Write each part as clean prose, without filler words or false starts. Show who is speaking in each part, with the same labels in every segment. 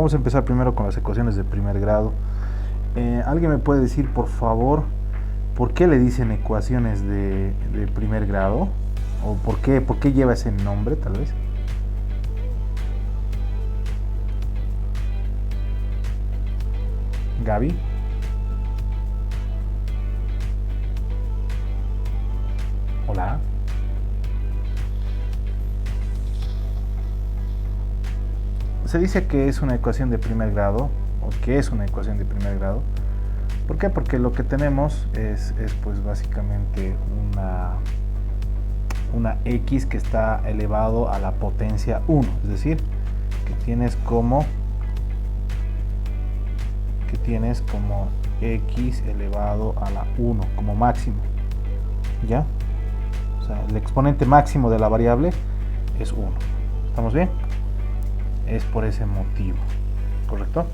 Speaker 1: Vamos a empezar primero con las ecuaciones de primer grado. ¿Alguien me puede decir, por favor, por qué le dicen ecuaciones de primer grado? ¿O por qué lleva ese nombre, tal vez? Gaby. Hola. Se dice que es una ecuación de primer grado, o que es una ecuación de primer grado. ¿Por qué? Porque lo que tenemos es pues básicamente una x que está elevado a la potencia 1, es decir, que tienes como x elevado a la 1 como máximo, ¿ya? O sea, el exponente máximo de la variable es 1. ¿Estamos bien? Es por ese motivo, ¿correcto?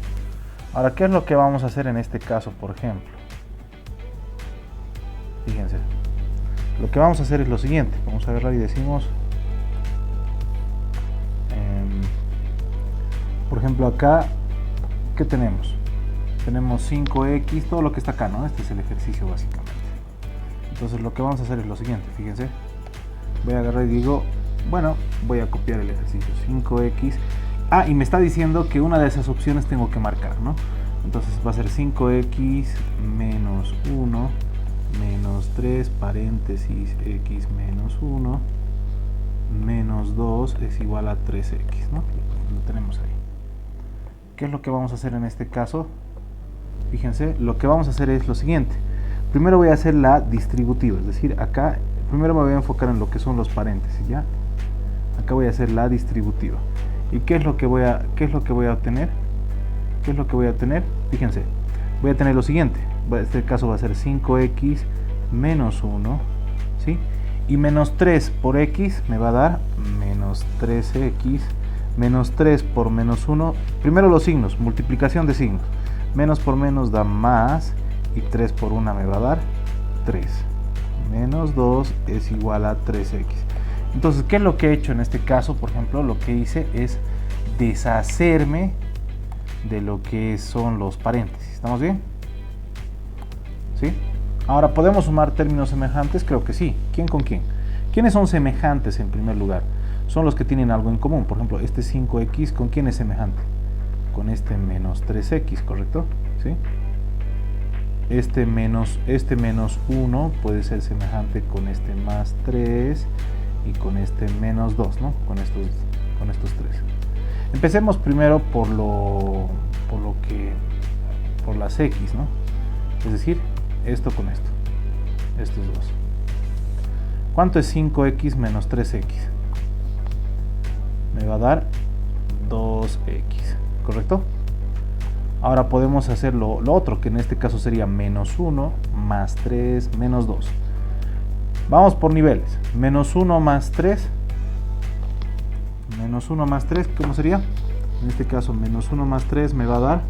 Speaker 1: Ahora, ¿qué es lo que vamos a hacer en este caso, por ejemplo? Fíjense, lo que vamos a hacer es lo siguiente. Vamos a agarrar y decimos, por ejemplo, acá, ¿qué tenemos? Tenemos 5x, todo lo que está acá, ¿no? Este es el ejercicio básicamente. Entonces lo que vamos a hacer es lo siguiente, fíjense. Voy a agarrar y digo, bueno, voy a copiar el ejercicio, 5x. Y me está diciendo que una de esas opciones tengo que marcar, ¿no? Entonces va a ser 5x menos 1 menos 3 paréntesis x menos 1 menos 2 es igual a 3x, ¿no? Lo tenemos ahí. ¿Qué es lo que vamos a hacer en este caso? Fíjense, lo que vamos a hacer es lo siguiente. Primero voy a hacer la distributiva, es decir, acá primero me voy a enfocar en lo que son los paréntesis, ¿ya? Acá voy a hacer la distributiva. ¿Y qué es lo que voy a obtener? ¿Qué es lo que voy a obtener? Fíjense, voy a tener lo siguiente. En este caso va a ser 5x menos 1, ¿sí? Y menos 3 por x me va a dar menos 3x. Menos 3 por menos 1. Primero los signos, multiplicación de signos. Menos por menos da más. Y 3 por 1 me va a dar 3. Menos 2 es igual a 3x. Entonces, ¿qué es lo que he hecho en este caso? Por ejemplo, lo que hice es deshacerme de lo que son los paréntesis. ¿Estamos bien? ¿Sí? Ahora, ¿podemos sumar términos semejantes? Creo que sí. ¿Quién con quién? ¿Quiénes son semejantes en primer lugar? Son los que tienen algo en común. Por ejemplo, este 5x, ¿con quién es semejante? Con este menos 3x, ¿correcto? ¿Sí? Este menos 1 puede ser semejante con este más 3 y con este menos 2, ¿no? Con estos 3. Empecemos primero por las x, ¿no? Es decir, esto con esto. Estos dos. ¿Cuánto es 5x menos 3x? Me va a dar 2x, ¿correcto? Ahora podemos hacer lo otro, que en este caso sería menos 1 más 3 menos 2. Vamos por niveles. Menos 1 más 3. Menos 1 más 3, ¿cómo sería? En este caso, menos 1 más 3 me va a dar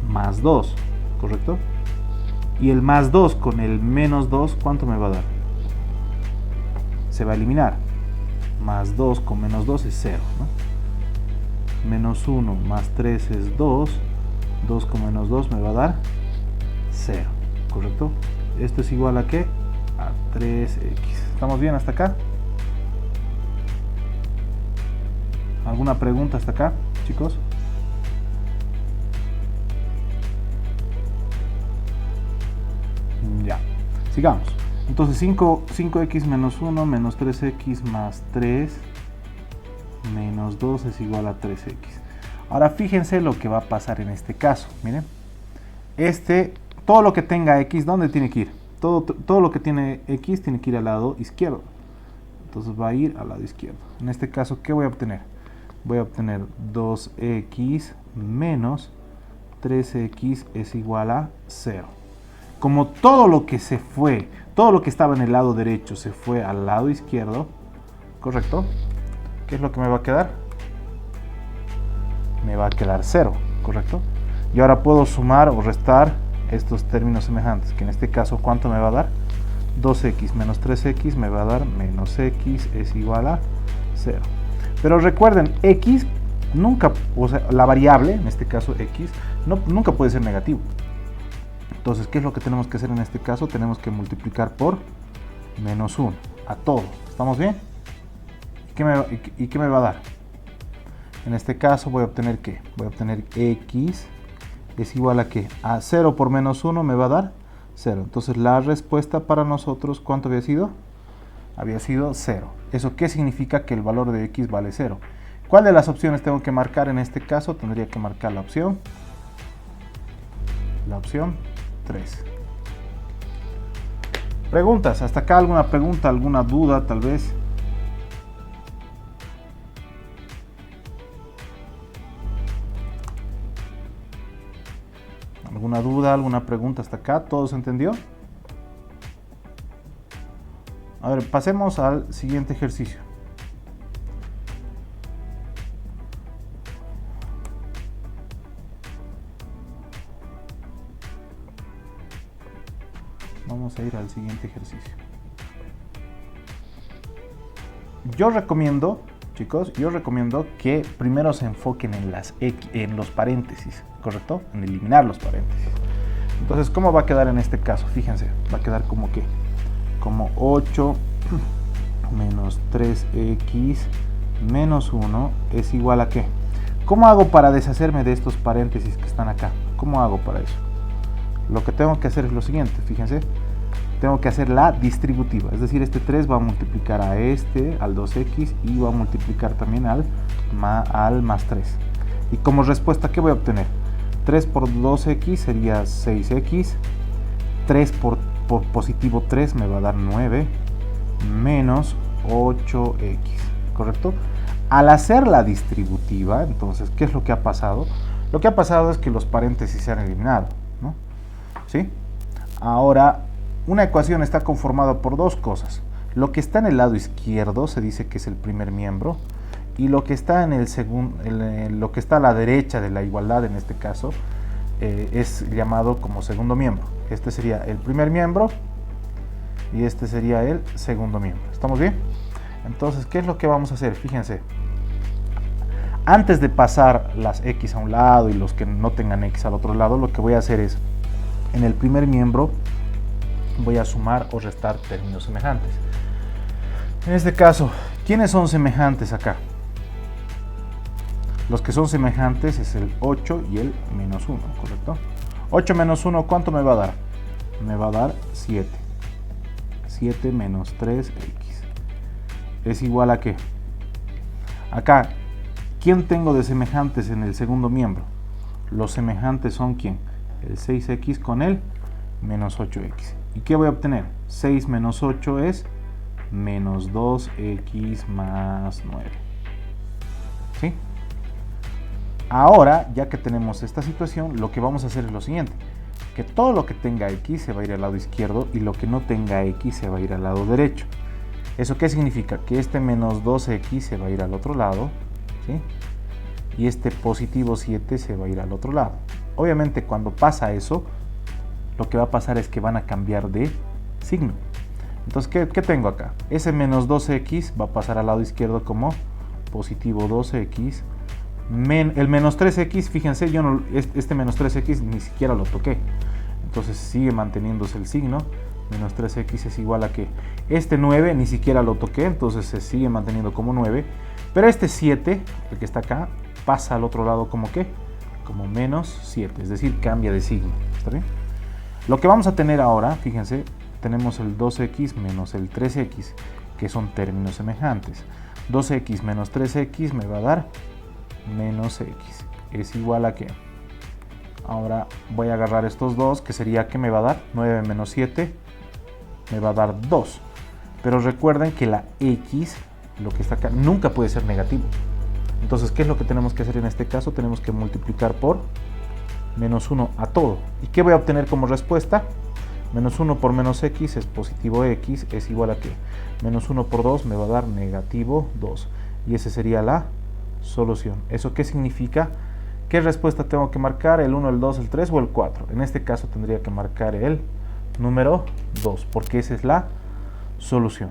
Speaker 1: más 2, ¿correcto? Y el más 2 con el menos 2, ¿cuánto me va a dar? Se va a eliminar. Más 2 con menos 2 es 0, ¿no? Menos 1 más 3 es 2. 2 con menos 2 me va a dar 0, ¿correcto? Esto es igual a ¿qué? A 3x. ¿Estamos bien hasta acá? ¿Alguna pregunta hasta acá, chicos? Ya, sigamos. Entonces 5x menos 1 menos 3x más 3 menos 2 es igual a 3x. Ahora fíjense lo que va a pasar en este caso. Miren, todo lo que tenga x, ¿dónde tiene que ir? Todo lo que tiene x tiene que ir al lado izquierdo. Entonces va a ir al lado izquierdo. En este caso, ¿qué voy a obtener? Voy a obtener 2x menos 3x es igual a 0. Como todo lo que estaba en el lado derecho se fue al lado izquierdo, ¿correcto? ¿Qué es lo que me va a quedar? Me va a quedar 0, ¿correcto? Y ahora puedo sumar o restar estos términos semejantes, que en este caso, ¿cuánto me va a dar? 2x menos 3x me va a dar menos x es igual a 0. Pero recuerden, x nunca, o sea, la variable, en este caso x, nunca puede ser negativo. Entonces, ¿qué es lo que tenemos que hacer en este caso? Tenemos que multiplicar por menos 1 a todo. ¿Estamos bien? ¿Y qué me va a dar? En este caso voy a obtener ¿qué? Voy a obtener x es igual a ¿qué? A 0 por menos 1 me va a dar 0. Entonces la respuesta para nosotros, ¿cuánto había sido? Había sido 0. ¿Eso qué significa? Que el valor de x vale 0. ¿Cuál de las opciones tengo que marcar en este caso? Tendría que marcar la opción 3. Preguntas, ¿hasta acá alguna pregunta, alguna duda tal vez? ¿Alguna duda, alguna pregunta hasta acá? ¿Todo se entendió? A ver, pasemos al siguiente ejercicio. Vamos a ir al siguiente ejercicio. Yo recomiendo, chicos, que primero se enfoquen en los paréntesis, ¿correcto? En eliminar los paréntesis. Entonces, ¿cómo va a quedar en este caso? Fíjense, va a quedar como que, como 8 menos 3x menos 1 es igual a ¿qué? ¿Cómo hago para deshacerme de estos paréntesis que están acá? ¿Cómo hago para eso? Lo que tengo que hacer es lo siguiente, fíjense. Tengo que hacer la distributiva, es decir, este 3 va a multiplicar a este, al 2x, y va a multiplicar también al más 3. Y como respuesta, ¿qué voy a obtener? 3 por 2x sería 6x, 3 por positivo 3 me va a dar 9, menos 8x, ¿correcto? Al hacer la distributiva, entonces, ¿qué es lo que ha pasado? Lo que ha pasado es que los paréntesis se han eliminado, ¿no? ¿Sí? Ahora, una ecuación está conformada por dos cosas. Lo que está en el lado izquierdo se dice que es el primer miembro, y lo que está en el lo que está a la derecha de la igualdad, en este caso, es llamado como segundo miembro. Este sería el primer miembro y este sería el segundo miembro. ¿Estamos bien? Entonces, ¿qué es lo que vamos a hacer? Fíjense. Antes de pasar las x a un lado y los que no tengan x al otro lado, lo que voy a hacer es, en el primer miembro, voy a sumar o restar términos semejantes. En este caso, ¿quiénes son semejantes acá? Los que son semejantes es el 8 y el menos 1, ¿correcto? 8 menos 1, ¿cuánto me va a dar? Me va a dar 7. 7 menos 3x. ¿Es igual a qué? Acá, ¿quién tengo de semejantes en el segundo miembro? Los semejantes son ¿quién? El 6x con el menos 8x. ¿Y qué voy a obtener? 6 menos 8 es menos 2x más 9. ¿Sí? Ahora, ya que tenemos esta situación, lo que vamos a hacer es lo siguiente. Que todo lo que tenga x se va a ir al lado izquierdo y lo que no tenga x se va a ir al lado derecho. ¿Eso qué significa? Que este menos 2x se va a ir al otro lado, ¿sí? Y este positivo 7 se va a ir al otro lado. Obviamente, cuando pasa eso, lo que va a pasar es que van a cambiar de signo. Entonces, ¿qué tengo acá? Ese menos 12x va a pasar al lado izquierdo como positivo 12x. El menos 3x, fíjense, yo no, este menos 3x ni siquiera lo toqué. Entonces sigue manteniéndose el signo. Menos 3x es igual a que este 9 ni siquiera lo toqué, entonces se sigue manteniendo como 9. Pero este 7, el que está acá, pasa al otro lado como ¿qué? Como menos 7, es decir, cambia de signo. ¿Está bien? Lo que vamos a tener ahora, fíjense, tenemos el 2x menos el 3x, que son términos semejantes. 2x menos 3x me va a dar menos x. Es igual a que, ahora voy a agarrar estos dos, que sería, ¿qué me va a dar? 9 menos 7 me va a dar 2. Pero recuerden que la x, lo que está acá, nunca puede ser negativo. Entonces, ¿qué es lo que tenemos que hacer en este caso? Tenemos que multiplicar por menos 1 a todo. ¿Y qué voy a obtener como respuesta? Menos 1 por menos x es positivo x, es igual a que menos 1 por 2 me va a dar negativo 2. Y esa sería la solución. ¿Eso qué significa? ¿Qué respuesta tengo que marcar? ¿El 1, el 2, el 3 o el 4? En este caso tendría que marcar el número 2, porque esa es la solución.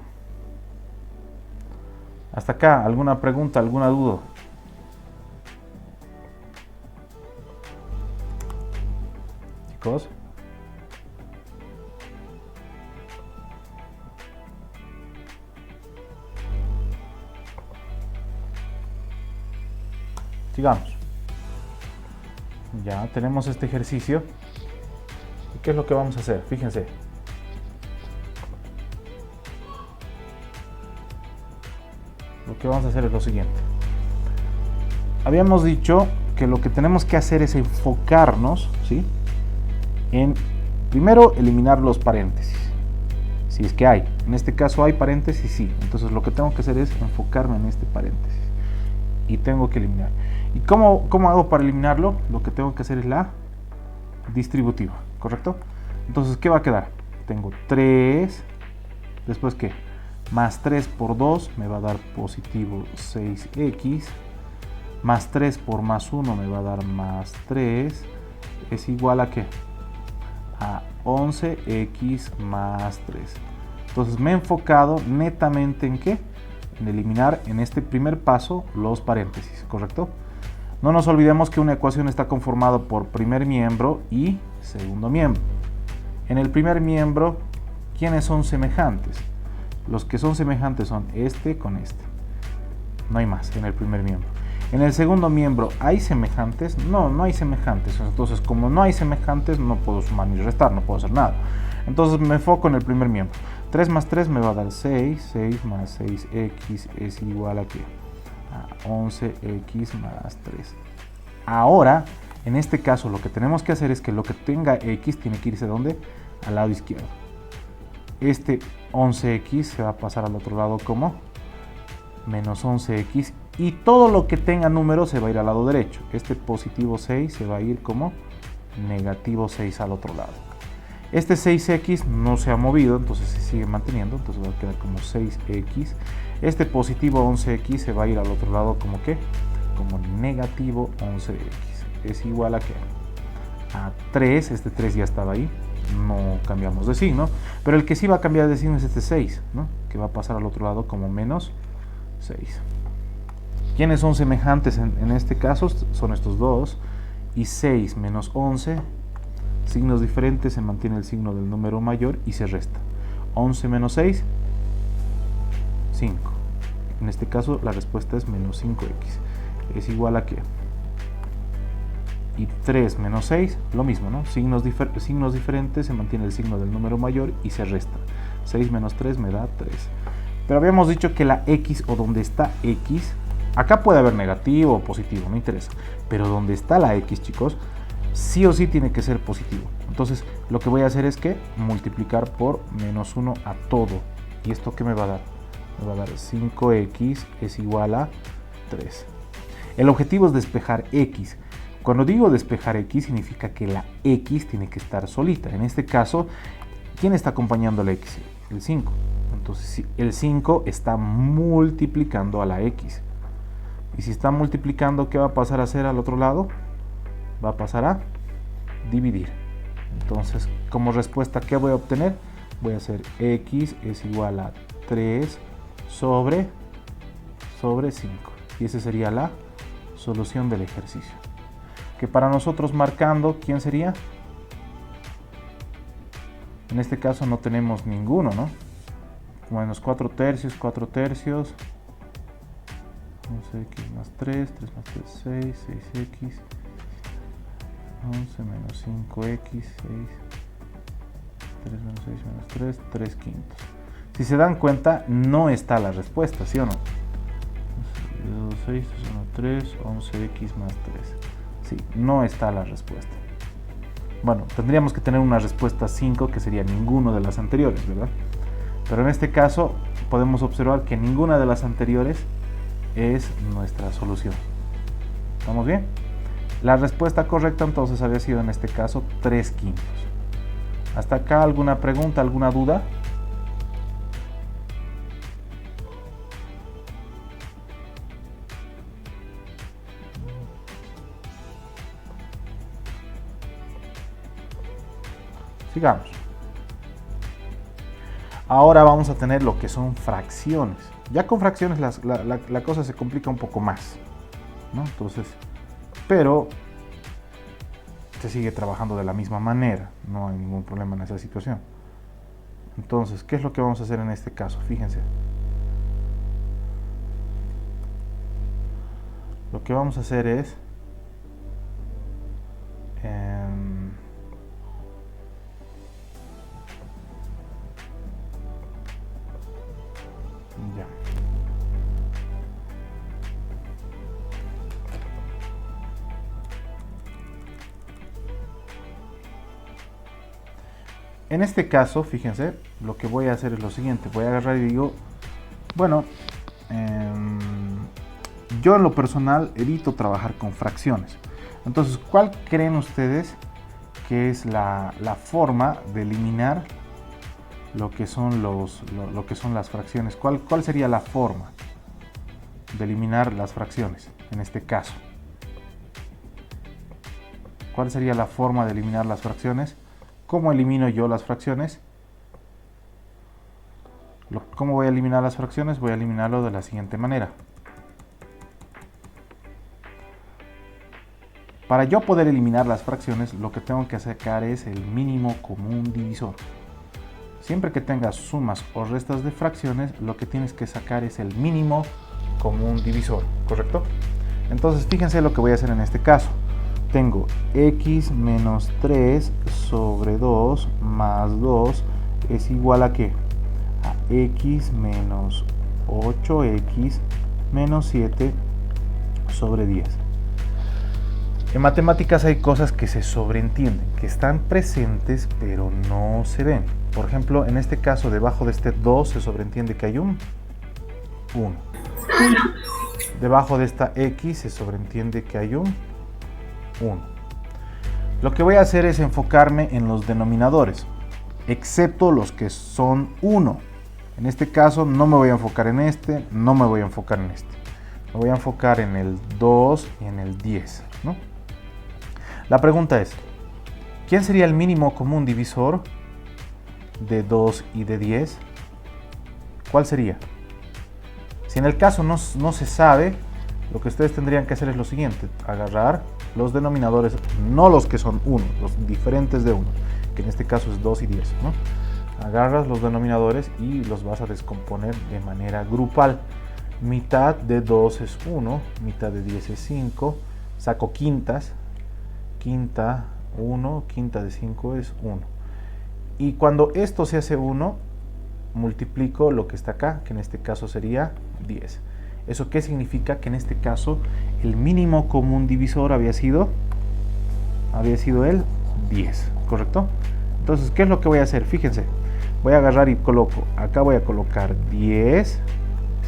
Speaker 1: Hasta acá, ¿alguna pregunta, alguna duda? chicos. Sigamos. Ya tenemos este ejercicio. ¿Y qué es lo que vamos a hacer? Fíjense. Lo que vamos a hacer es lo siguiente. Habíamos dicho que lo que tenemos que hacer es enfocarnos, ¿sí?, en primero eliminar los paréntesis. Si es que hay. En este caso hay paréntesis, sí. Entonces lo que tengo que hacer es enfocarme en este paréntesis. Y tengo que eliminar. ¿Y cómo hago para eliminarlo? Lo que tengo que hacer es la distributiva, ¿correcto? Entonces, ¿qué va a quedar? Tengo 3, después ¿qué? Más 3 por 2 me va a dar positivo 6x, más 3 por más 1 me va a dar más 3, es igual a ¿qué? A 11x más 3. Entonces me he enfocado netamente en ¿qué? En eliminar en este primer paso los paréntesis, ¿correcto? No nos olvidemos que una ecuación está conformada por primer miembro y segundo miembro. En el primer miembro, ¿quiénes son semejantes? Los que son semejantes son este con este. No hay más en el primer miembro. En el segundo miembro, ¿hay semejantes? No, no hay semejantes. Entonces, como no hay semejantes, no puedo sumar ni restar, no puedo hacer nada. Entonces me enfoco en el primer miembro. 3 más 3 me va a dar 6. 6 más 6x es igual a ¿qué? A 11x más 3. Ahora, en este caso, lo que tenemos que hacer es que lo que tenga x tiene que irse ¿a dónde? Al lado izquierdo. Este 11x se va a pasar al otro lado como menos 11x. Y todo lo que tenga número se va a ir al lado derecho. Este positivo 6 se va a ir como negativo 6 al otro lado. Este 6x no se ha movido, entonces se sigue manteniendo, entonces va a quedar como 6x. Este positivo 11x se va a ir al otro lado como ¿qué? Como negativo 11x. Es igual a ¿qué? A 3, este 3 ya estaba ahí, no cambiamos de signo, pero el que sí va a cambiar de signo es este 6, ¿no? Que va a pasar al otro lado como menos 6. ¿Quiénes son semejantes en este caso? Son estos dos. Y 6 menos 11, signos diferentes, se mantiene el signo del número mayor y se resta. 11 menos 6, 5. En este caso la respuesta es menos 5x. Es igual a ¿qué? Y 3 menos 6, lo mismo, ¿no? Signos diferentes, se mantiene el signo del número mayor y se resta. 6 menos 3 me da 3. Pero habíamos dicho que la x, o donde está x, acá puede haber negativo o positivo, no interesa. Pero donde está la x, chicos, sí o sí tiene que ser positivo. Entonces, lo que voy a hacer es que multiplicar por menos 1 a todo. ¿Y esto qué me va a dar? Me va a dar 5x es igual a 3. El objetivo es despejar x. Cuando digo despejar x, significa que la x tiene que estar solita. En este caso, ¿quién está acompañando a la x? El 5. Entonces, el 5 está multiplicando a la x. Y si está multiplicando, ¿qué va a pasar a hacer al otro lado? Va a pasar a dividir. Entonces, como respuesta, ¿qué voy a obtener? Voy a hacer x es igual a 3 sobre 5. Y esa sería la solución del ejercicio. Que para nosotros marcando, ¿quién sería? En este caso no tenemos ninguno, ¿no? Menos 4 tercios, 4 tercios. 11x más 3, 3 más 3, 6, 6x. 11 menos 5x, 6. 3 menos 6 menos 3, 3 quintos. Si se dan cuenta, no está la respuesta, ¿sí o no? 6, 3, 11x más 3. Sí, no está la respuesta. Bueno, tendríamos que tener una respuesta 5, que sería ninguno de las anteriores, ¿verdad? Pero en este caso podemos observar que ninguna de las anteriores es nuestra solución. ¿Estamos bien? La respuesta correcta entonces había sido en este caso 3 quintos. ¿Hasta acá alguna pregunta, alguna duda? Sigamos. Ahora vamos a tener lo que son fracciones. Ya con fracciones la cosa se complica un poco más, ¿no? Entonces, pero se sigue trabajando de la misma manera, no hay ningún problema en esa situación. Entonces, ¿qué es lo que vamos a hacer en este caso? Fíjense. Lo que vamos a hacer es ya. En este caso, fíjense, lo que voy a hacer es lo siguiente. Voy a agarrar y digo, bueno, yo en lo personal evito trabajar con fracciones. Entonces, ¿cuál creen ustedes que es la forma de eliminar lo que son las fracciones? ¿Cuál sería la forma de eliminar las fracciones en este caso? ¿Cuál sería la forma de eliminar las fracciones? ¿Cómo elimino yo las fracciones? ¿Cómo voy a eliminar las fracciones? Voy a eliminarlo de la siguiente manera. Para yo poder eliminar las fracciones, lo que tengo que sacar es el mínimo común divisor. Siempre que tengas sumas o restas de fracciones, lo que tienes que sacar es el mínimo común divisor, ¿correcto? Entonces, fíjense lo que voy a hacer en este caso. Tengo x menos 3 sobre 2 más 2 es igual a ¿qué? A x menos 8x menos 7 sobre 10. En matemáticas hay cosas que se sobreentienden, que están presentes pero no se ven. Por ejemplo, en este caso, debajo de este 2 se sobreentiende que hay un 1. Debajo de esta x se sobreentiende que hay un 1. Lo que voy a hacer es enfocarme en los denominadores, excepto los que son 1. En este caso no me voy a enfocar en este, no me voy a enfocar en este. Me voy a enfocar en el 2 y en el 10, ¿no? La pregunta es, ¿quién sería el mínimo común divisor de 2 y de 10? ¿Cuál sería? Si en el caso no se sabe, lo que ustedes tendrían que hacer es lo siguiente: agarrar los denominadores, no los que son 1, los diferentes de 1, que en este caso es 2 y 10, ¿no? Agarras los denominadores y los vas a descomponer de manera grupal. Mitad de 2 es 1, mitad de 10 es 5, saco quintas, quinta 1, quinta de 5 es 1. Y cuando esto se hace 1, multiplico lo que está acá, que en este caso sería 10. ¿Eso qué significa? Que en este caso el mínimo común divisor había sido el 10, ¿correcto? Entonces, ¿qué es lo que voy a hacer? Fíjense, voy a agarrar y coloco, acá voy a colocar 10, es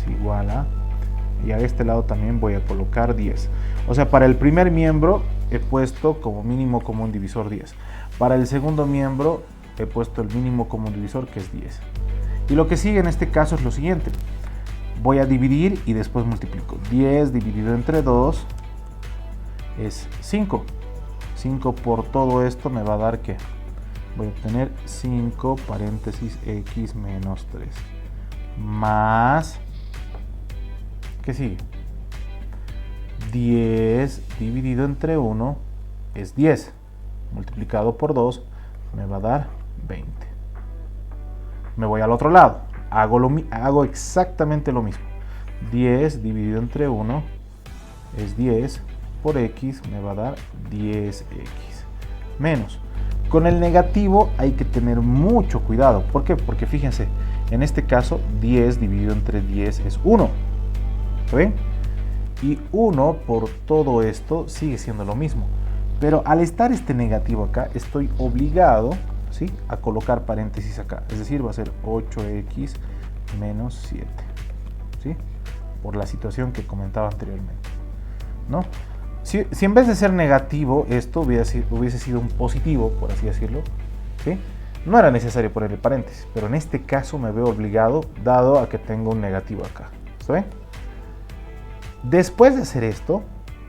Speaker 1: igual a, y a este lado también voy a colocar 10. O sea, para el primer miembro he puesto como mínimo común divisor 10. Para el segundo miembro he puesto el mínimo común divisor, que es 10. Y lo que sigue en este caso es lo siguiente. Voy a dividir y después multiplico. 10 dividido entre 2 es 5. 5 por todo esto me va a dar, ¿qué? Voy a obtener 5 paréntesis x menos 3. Más, ¿qué sigue? 10 dividido entre 1 es 10. Multiplicado por 2 me va a dar 20. Me voy al otro lado. Hago exactamente lo mismo. 10 dividido entre 1 es 10. Por x me va a dar 10x. Menos. Con el negativo hay que tener mucho cuidado. ¿Por qué? Porque fíjense, en este caso 10 dividido entre 10 es 1. ¿Ven? Y 1 por todo esto sigue siendo lo mismo. Pero al estar este negativo acá, estoy obligado, ¿sí?, a colocar paréntesis acá. Es decir, va a ser 8x menos 7. ¿Sí? Por la situación que comentaba anteriormente, ¿no? Si en vez de ser negativo, esto hubiese sido un positivo, por así decirlo, ¿sí?, no era necesario ponerle paréntesis. Pero en este caso me veo obligado, dado a que tengo un negativo acá. ¿Sí? Después de hacer esto,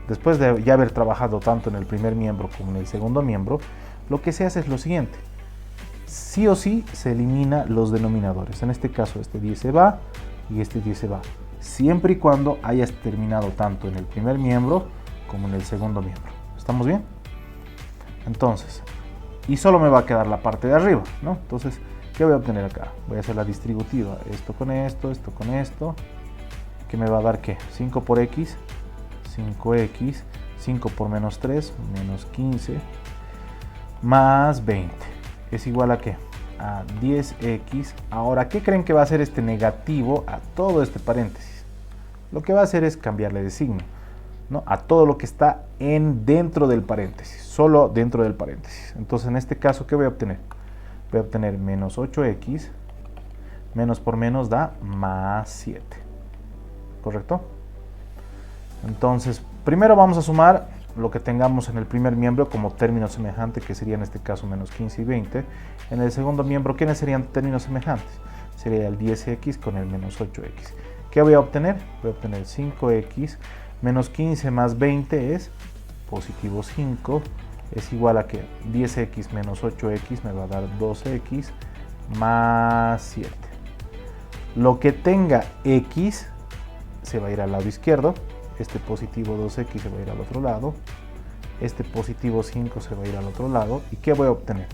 Speaker 1: después de ya haber trabajado tanto en el primer miembro como en el segundo miembro, lo que se hace es lo siguiente. Sí o sí se elimina los denominadores. En este caso este 10 se va y este 10 se va. Siempre y cuando hayas terminado tanto en el primer miembro como en el segundo miembro. ¿Estamos bien? Entonces, y solo me va a quedar la parte de arriba, ¿no? Entonces, ¿qué voy a obtener acá? Voy a hacer la distributiva, esto con esto, que me va a dar ¿qué? 5 por x, 5x, 5 por menos 3, menos 15, más 20. ¿Es igual a qué? A 10x. Ahora, ¿qué creen que va a hacer este negativo a todo este paréntesis? Lo que va a hacer es cambiarle de signo, ¿no? A todo lo que está dentro del paréntesis, solo dentro del paréntesis. Entonces, en este caso, ¿qué voy a obtener? Voy a obtener menos 8x, menos por menos da más 7. ¿Correcto? Entonces, primero vamos a sumar lo que tengamos en el primer miembro como término semejante, que sería en este caso menos 15 y 20. En el segundo miembro, ¿quiénes serían términos semejantes? Sería el 10x con el menos 8x. ¿Qué voy a obtener? Voy a obtener 5x menos 15 más 20 es positivo 5. Es igual a que 10x menos 8x me va a dar 12x más 7. Lo que tenga x se va a ir al lado izquierdo. Este positivo 2x se va a ir al otro lado. Este positivo 5 se va a ir al otro lado. ¿Y qué voy a obtener?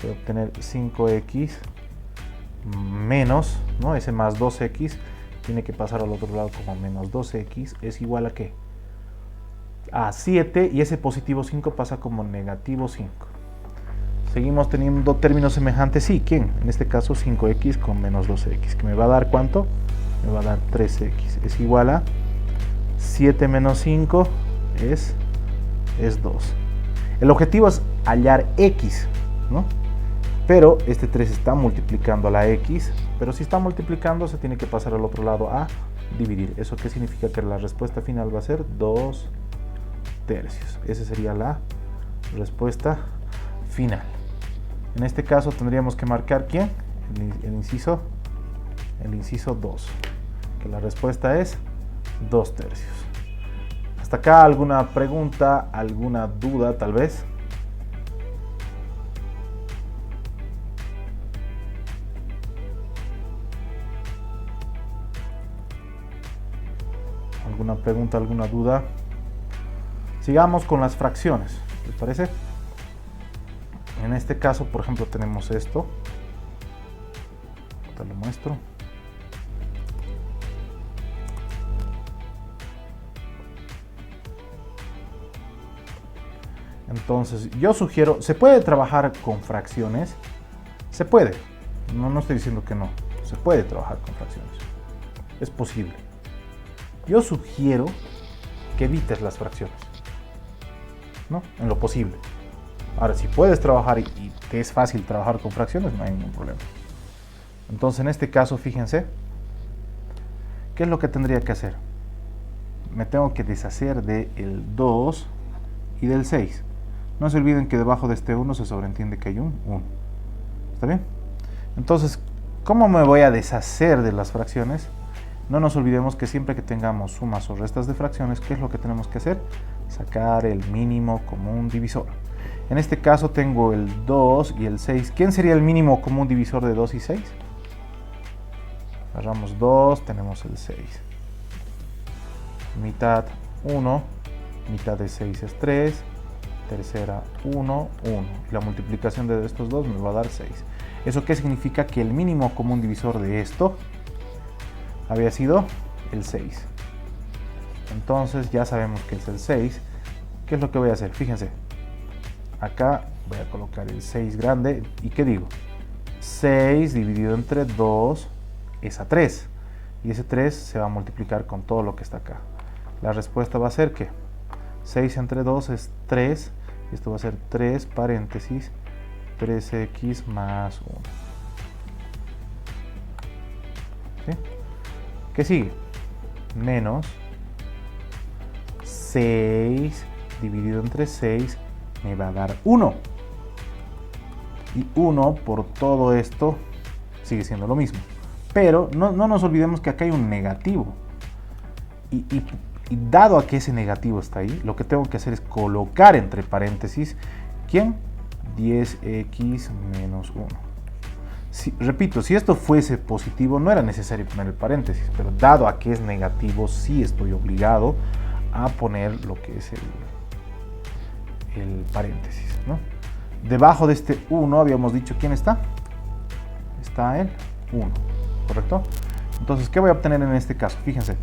Speaker 1: Voy a obtener 5x menos, ¿no? Ese más 2x tiene que pasar al otro lado como menos 2x. ¿Es igual a qué? A 7, y ese positivo 5 pasa como negativo 5. Seguimos teniendo términos semejantes. Sí, ¿quién? En este caso 5x con menos 2x, que me va a dar ¿cuánto? Me va a dar 3x. Es igual a 7 menos 5 es 2. El objetivo es hallar x, ¿no? Pero este 3 está multiplicando a la x, pero si está multiplicando se tiene que pasar al otro lado a dividir. ¿Eso qué significa? Que la respuesta final va a ser 2 tercios. Esa sería la respuesta final. En este caso tendríamos que marcar ¿quién? El inciso 2, que la respuesta es 2 tercios. Hasta acá, ¿alguna pregunta, alguna duda tal vez? ¿Alguna pregunta, alguna duda? Sigamos con las fracciones, ¿les parece? En este caso, por ejemplo, tenemos esto. Te lo muestro. Entonces, yo sugiero, ¿se puede trabajar con fracciones? Se puede. No estoy diciendo que no. Se puede trabajar con fracciones. Es posible. Yo sugiero que evites las fracciones, ¿no? En lo posible. Ahora, si puedes trabajar y te es fácil trabajar con fracciones, no hay ningún problema. Entonces, en este caso, fíjense, ¿qué es lo que tendría que hacer? Me tengo que deshacer del 2 y del 6. No se olviden que debajo de este 1 se sobreentiende que hay un 1. ¿Está bien? Entonces, ¿cómo me voy a deshacer de las fracciones? No nos olvidemos que siempre que tengamos sumas o restas de fracciones, ¿qué es lo que tenemos que hacer? Sacar el mínimo común divisor. En este caso tengo el 2 y el 6. ¿Quién sería el mínimo común divisor de 2 y 6? Agarramos 2, tenemos el 6. Mitad 1, mitad de 6 es 3, tercera 1, 1. Y la multiplicación de estos dos me va a dar 6. ¿Eso qué significa? Que el mínimo común divisor de esto había sido el 6. Entonces ya sabemos que es el 6. ¿Qué es lo que voy a hacer? Fíjense. Acá voy a colocar el 6 grande. ¿Y qué digo? 6 dividido entre 2 es a 3. Y ese 3 se va a multiplicar con todo lo que está acá. La respuesta va a ser que 6 entre 2 es 3. Esto va a ser 3 paréntesis 3x más 1. ¿Sí? ¿Qué sigue? Menos 6 dividido entre 6 me va a dar 1. Y 1 por todo esto sigue siendo lo mismo. Pero no nos olvidemos que acá hay un negativo. Y dado a que ese negativo está ahí, lo que tengo que hacer es colocar entre paréntesis, ¿quién? 10x menos 1. Repito, si esto fuese positivo no era necesario poner el paréntesis, pero dado a que es negativo sí estoy obligado a poner lo que es el paréntesis, ¿no? Debajo de este 1 habíamos dicho, ¿quién está? Está el 1, ¿correcto? Entonces, ¿qué voy a obtener en este caso? Fíjense,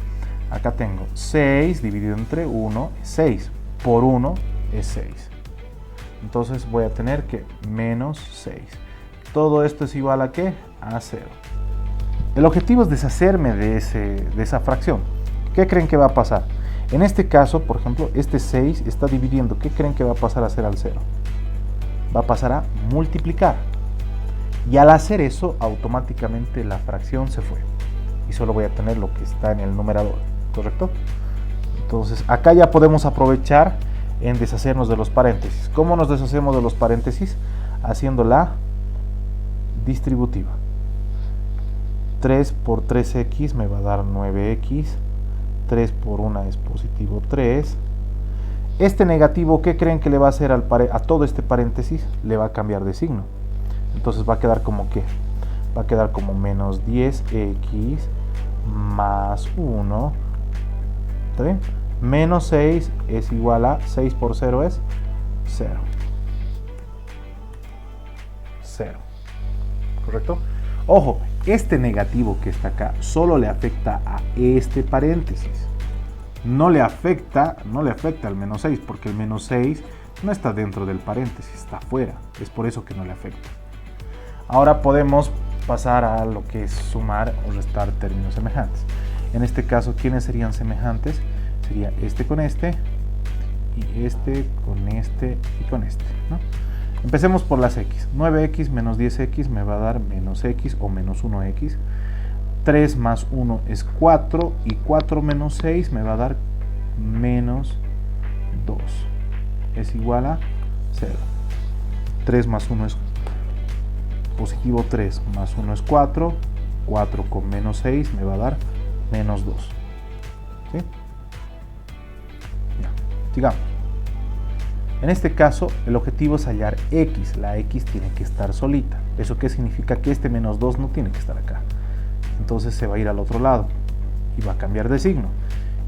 Speaker 1: acá tengo 6 dividido entre 1 es 6, por 1 es 6. Entonces voy a tener que menos 6. Todo esto es igual a ¿qué? A 0. El objetivo es deshacerme de esa fracción. ¿Qué creen que va a pasar? En este caso, por ejemplo, este 6 está dividiendo. ¿Qué creen que va a pasar a ser al 0? Va a pasar a multiplicar. Y al hacer eso, automáticamente la fracción se fue. Y solo voy a tener lo que está en el numerador, ¿correcto? Entonces, acá ya podemos aprovechar en deshacernos de los paréntesis. ¿Cómo nos deshacemos de los paréntesis? Haciendo la distributiva. 3 por 3x me va a dar 9x. 3 por 1 es positivo 3. Este negativo, ¿qué creen que le va a hacer a todo este paréntesis? Le va a cambiar de signo. Entonces va a quedar como ¿qué? Va a quedar como menos 10x más 1. ¿Está bien? Menos 6 es igual a 6 por 0 es 0. 0. ¿Correcto? Ojo, este negativo que está acá solo le afecta a este paréntesis. No le afecta al menos 6, porque el menos 6 no está dentro del paréntesis, está fuera. Es por eso que no le afecta. Ahora podemos pasar a lo que es sumar o restar términos semejantes. En este caso, ¿quiénes serían semejantes? Sería este con este, y este con este y con este, ¿no? Empecemos por las x. 9x menos 10x me va a dar menos x o menos 1x. 3 más 1 es 4 y 4 menos 6 me va a dar menos 2. Es igual a 0. 3 más 1 es positivo 3 más 1 es 4. 4 con menos 6 me va a dar menos 2. ¿Sí? Ya, sigamos. En este caso, el objetivo es hallar x. La x tiene que estar solita. ¿Eso qué significa? Que este menos 2 no tiene que estar acá. Entonces se va a ir al otro lado y va a cambiar de signo.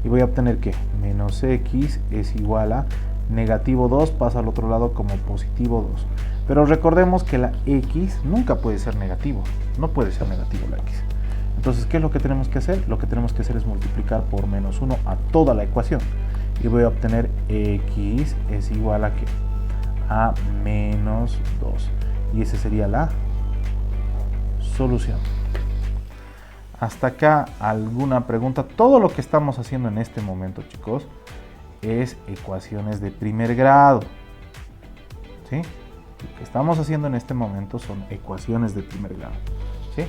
Speaker 1: Y voy a obtener que menos x es igual a negativo 2, pasa al otro lado como positivo 2. Pero recordemos que la x nunca puede ser negativo. No puede ser negativo la x. Entonces, ¿qué es lo que tenemos que hacer? Lo que tenemos que hacer es multiplicar por menos 1 a toda la ecuación. Y voy a obtener x es igual a ¿qué? A menos 2. Y esa sería la solución. Hasta acá, ¿alguna pregunta? Todo lo que estamos haciendo en este momento, chicos, es ecuaciones de primer grado. ¿Sí? Lo que estamos haciendo en este momento son ecuaciones de primer grado. ¿Sí?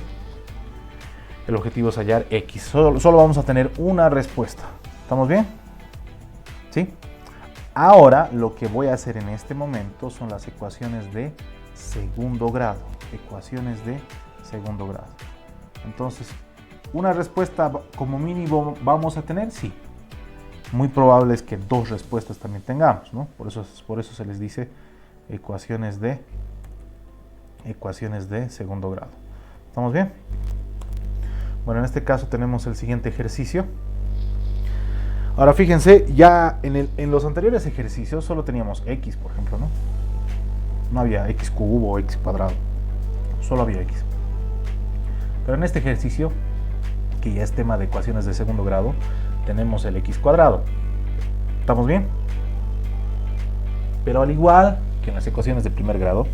Speaker 1: El objetivo es hallar x. Solo vamos a tener una respuesta. ¿Estamos bien? ¿Sí? Ahora lo que voy a hacer en este momento son las ecuaciones de segundo grado. Ecuaciones de segundo grado. Entonces, ¿una respuesta como mínimo vamos a tener? Sí. Muy probable es que dos respuestas también tengamos, ¿no? Por eso se les dice ecuaciones de segundo grado. ¿Estamos bien? Bueno, en este caso tenemos el siguiente ejercicio. Ahora fíjense, ya en los anteriores ejercicios solo teníamos x, por ejemplo, ¿no? No había x cubo o x cuadrado. Solo había x. Pero en este ejercicio, que ya es tema de ecuaciones de segundo grado, tenemos el x cuadrado. ¿Estamos bien? Pero al igual que en las ecuaciones de primer grado,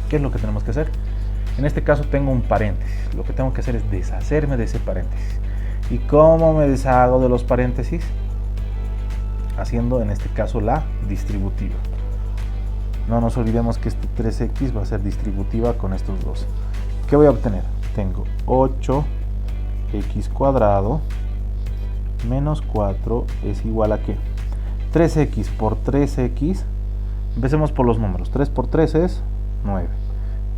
Speaker 1: ¿qué es lo que tenemos que hacer? En este caso tengo un paréntesis. Lo que tengo que hacer es deshacerme de ese paréntesis. ¿Y cómo me deshago de los paréntesis? Haciendo en este caso la distributiva. No nos olvidemos que este 3x va a ser distributiva con estos dos. ¿Qué voy a obtener? Tengo 8x cuadrado menos 4 es igual a ¿qué? 3x por 3x. Empecemos por los números. 3 por 3 es 9.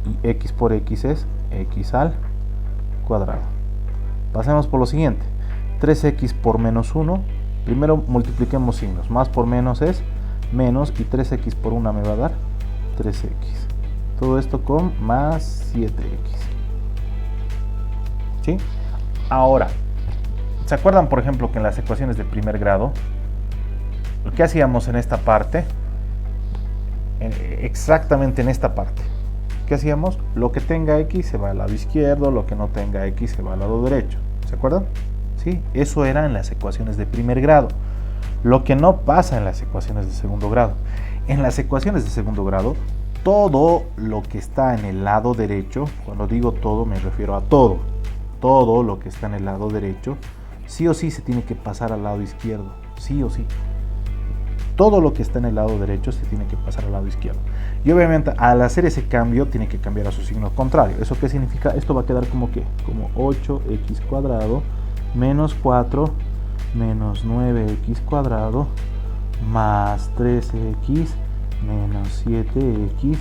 Speaker 1: Y x por x es x al cuadrado. Pasemos por lo siguiente. 3x por menos 1. Primero multipliquemos signos. Más por menos es menos. Y 3x por 1 me va a dar 3x. Todo esto con más 7x. ¿Sí? Ahora, ¿se acuerdan, por ejemplo, que en las ecuaciones de primer grado, lo que hacíamos en esta parte exactamente en esta parte. ¿Qué hacíamos? Lo que tenga X se va al lado izquierdo, lo que no tenga X se va al lado derecho. ¿Se acuerdan? ¿Sí? Eso era en las ecuaciones de primer grado. Lo que no pasa en las ecuaciones de segundo grado. En las ecuaciones de segundo grado, todo lo que está en el lado derecho, cuando digo todo me refiero a todo, todo lo que está en el lado derecho, sí o sí se tiene que pasar al lado izquierdo, sí o sí. Todo lo que está en el lado derecho se tiene que pasar al lado izquierdo. Y obviamente al hacer ese cambio tiene que cambiar a su signo contrario. ¿Eso qué significa? Esto va a quedar como ¿qué? Como 8x cuadrado menos 4 menos 9x cuadrado más 13x menos 7x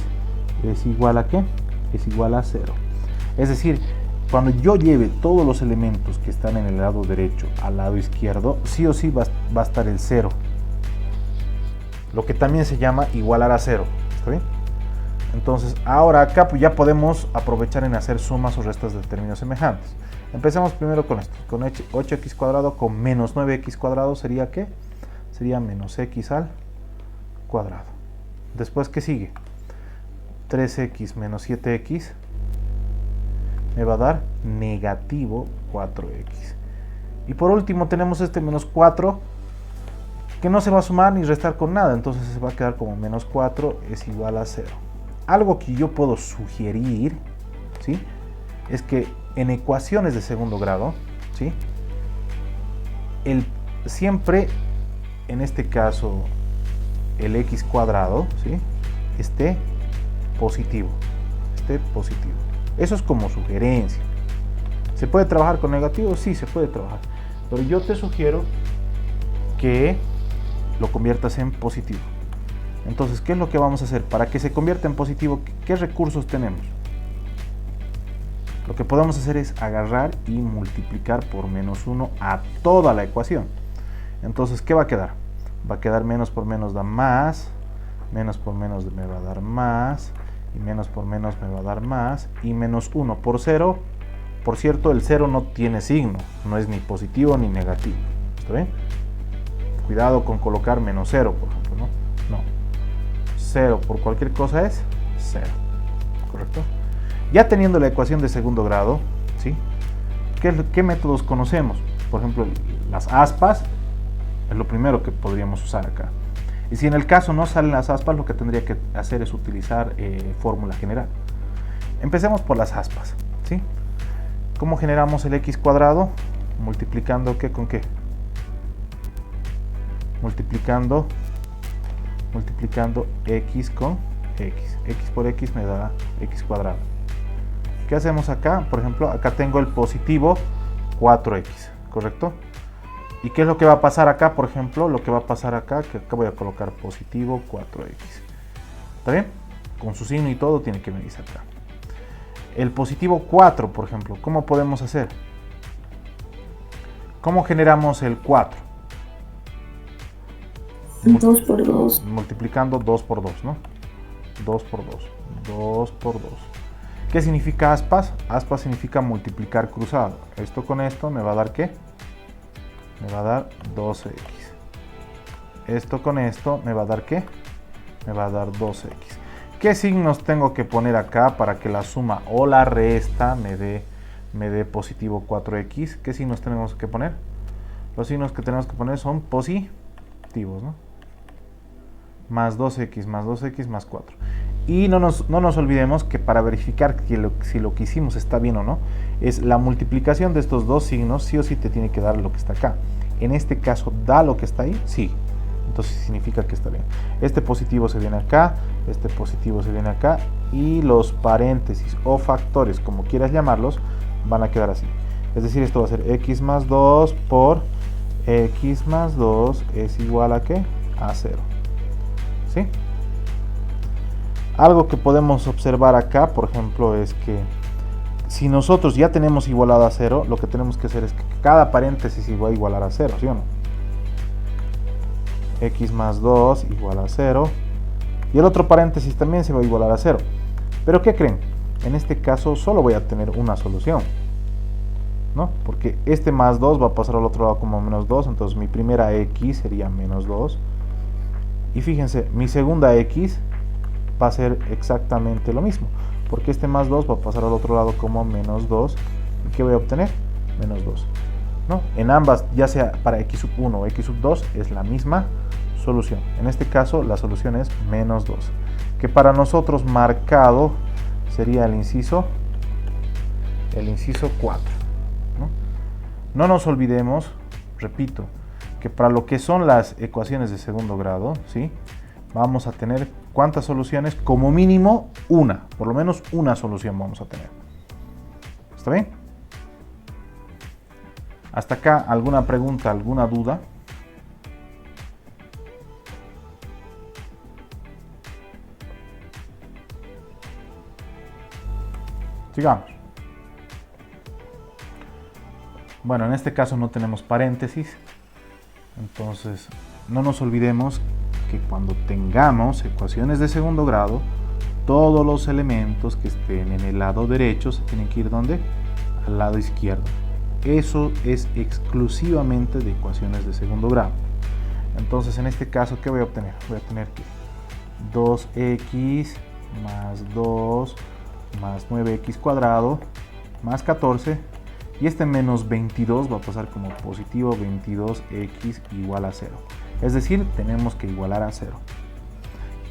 Speaker 1: es igual a ¿qué? Es igual a 0. Es decir, cuando yo lleve todos los elementos que están en el lado derecho al lado izquierdo, sí o sí va a estar el 0. Lo que también se llama igualar a 0. ¿Está bien? Entonces, ahora acá pues ya podemos aprovechar en hacer sumas o restas de términos semejantes. Empecemos primero con esto. Con 8x cuadrado con menos 9x cuadrado sería ¿qué? Sería menos x al cuadrado. Después, ¿qué sigue? 3x menos 7x me va a dar negativo 4x. Y por último tenemos este menos 4 que no se va a sumar ni restar con nada, entonces se va a quedar como menos 4 es igual a 0. Algo que yo puedo sugerir, ¿sí? Es que en ecuaciones de segundo grado, ¿sí? Siempre, en este caso, el x cuadrado, ¿sí? esté positivo. Eso es como sugerencia. ¿Se puede trabajar con negativo? Sí, se puede trabajar. Pero yo te sugiero que lo conviertas en positivo. Entonces, ¿qué es lo que vamos a hacer? Para que se convierta en positivo, ¿qué recursos tenemos? Lo que podemos hacer es agarrar y multiplicar por menos 1 a toda la ecuación. Entonces, ¿qué va a quedar? Va a quedar menos por menos da más, menos por menos me va a dar más, y menos por menos me va a dar más, y menos 1 por 0. Por cierto, el 0 no tiene signo, no es ni positivo ni negativo. ¿Está bien? Cuidado con colocar menos 0, por ejemplo, ¿no? No. 0 por cualquier cosa es 0. ¿Correcto? Ya teniendo la ecuación de segundo grado, ¿sí? ¿Qué métodos conocemos? Por ejemplo, las aspas es lo primero que podríamos usar acá. Y si en el caso no salen las aspas, lo que tendría que hacer es utilizar fórmula general. Empecemos por las aspas, ¿sí? ¿Cómo generamos el x cuadrado? Multiplicando ¿qué con qué? Multiplicando x con x. X por x me da x cuadrado. ¿Qué hacemos acá? Por ejemplo, acá tengo el positivo 4x, ¿correcto? ¿Y qué es lo que va a pasar acá? Por ejemplo, lo que va a pasar acá, que acá voy a colocar positivo 4x. ¿Está bien? Con su signo y todo tiene que venir acá. El positivo 4, por ejemplo, ¿cómo podemos hacer? ¿Cómo generamos el 4?
Speaker 2: 2 por 2.
Speaker 1: Multiplicando 2 por 2, ¿no? 2 por 2. 2 por 2. ¿Qué significa aspas? Aspas significa multiplicar cruzado. Esto con esto me va a dar ¿qué? Me va a dar 12x. Esto con esto me va a dar ¿qué? Me va a dar 2x. ¿Qué signos tengo que poner acá para que la suma o la resta me dé positivo 4x? ¿Qué signos tenemos que poner? Los signos que tenemos que poner son positivos, ¿no? Más 2x más 4. Y no nos olvidemos que para verificar que si lo que hicimos está bien o no, es la multiplicación de estos dos signos, sí o sí te tiene que dar lo que está acá. En este caso, ¿da lo que está ahí? Sí. Entonces significa que está bien. Este positivo se viene acá, este positivo se viene acá, y los paréntesis o factores, como quieras llamarlos, van a quedar así. Es decir, esto va a ser x más 2 por x más 2 es igual a ¿qué? A 0. ¿Sí? Algo que podemos observar acá, por ejemplo, es que si nosotros ya tenemos igualado a 0, lo que tenemos que hacer es que cada paréntesis va a igualar a 0, ¿sí o no? X más 2 igual a 0. Y el otro paréntesis también se va a igualar a 0. ¿Pero qué creen? En este caso solo voy a tener una solución, ¿no? Porque este más 2 va a pasar al otro lado como menos 2, entonces mi primera x sería menos 2. Y fíjense, mi segunda x va a ser exactamente lo mismo, porque este más 2 va a pasar al otro lado como menos 2. ¿Y qué voy a obtener? Menos 2. ¿No? En ambas, ya sea para x sub 1 o x sub 2, es la misma solución. En este caso, la solución es menos 2, que para nosotros marcado sería el inciso 4. No nos olvidemos, repito, que para lo que son las ecuaciones de segundo grado, ¿sí?, vamos a tener ¿cuántas soluciones? Como mínimo una, por lo menos una solución vamos a tener. ¿Está bien? Hasta acá, ¿alguna pregunta, alguna duda? Sigamos. Bueno, en este caso no tenemos paréntesis, entonces no nos olvidemos que cuando tengamos ecuaciones de segundo grado, todos los elementos que estén en el lado derecho se tienen que ir ¿dónde? Al lado izquierdo. Eso es exclusivamente de ecuaciones de segundo grado. Entonces en este caso, ¿qué voy a obtener? Voy a obtener que 2x más 2 más 9x cuadrado más 14, y este menos 22 va a pasar como positivo 22x igual a 0. Es decir, tenemos que igualar a 0.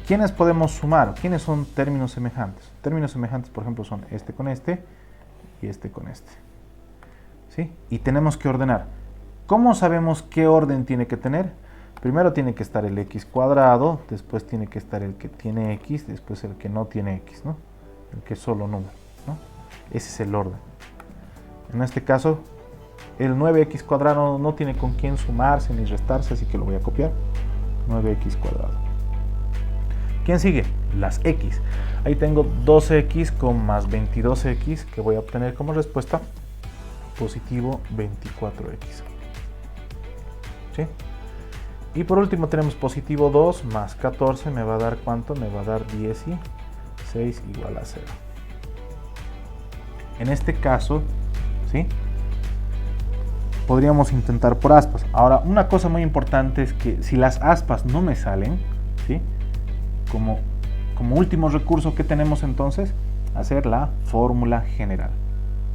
Speaker 1: ¿Quiénes podemos sumar? ¿Quiénes son términos semejantes? Términos semejantes, por ejemplo, son este con este y este con este. ¿Sí? Y tenemos que ordenar. ¿Cómo sabemos qué orden tiene que tener? Primero tiene que estar el x cuadrado, después tiene que estar el que tiene x, después el que no tiene x, ¿no? El que es solo número, ¿no? Ese es el orden. En este caso, el 9x cuadrado no tiene con quién sumarse ni restarse, así que lo voy a copiar. 9x cuadrado. ¿Quién sigue? Las x. Ahí tengo 2x con más 22x, que voy a obtener como respuesta positivo 24x. ¿Sí? Y por último tenemos positivo 2 más 14, me va a dar ¿cuánto? Me va a dar 16 igual a 0. En este caso, ¿sí?, podríamos intentar por aspas. Ahora, una cosa muy importante es que si las aspas no me salen, ¿sí?, como último recurso que tenemos entonces, hacer la fórmula general.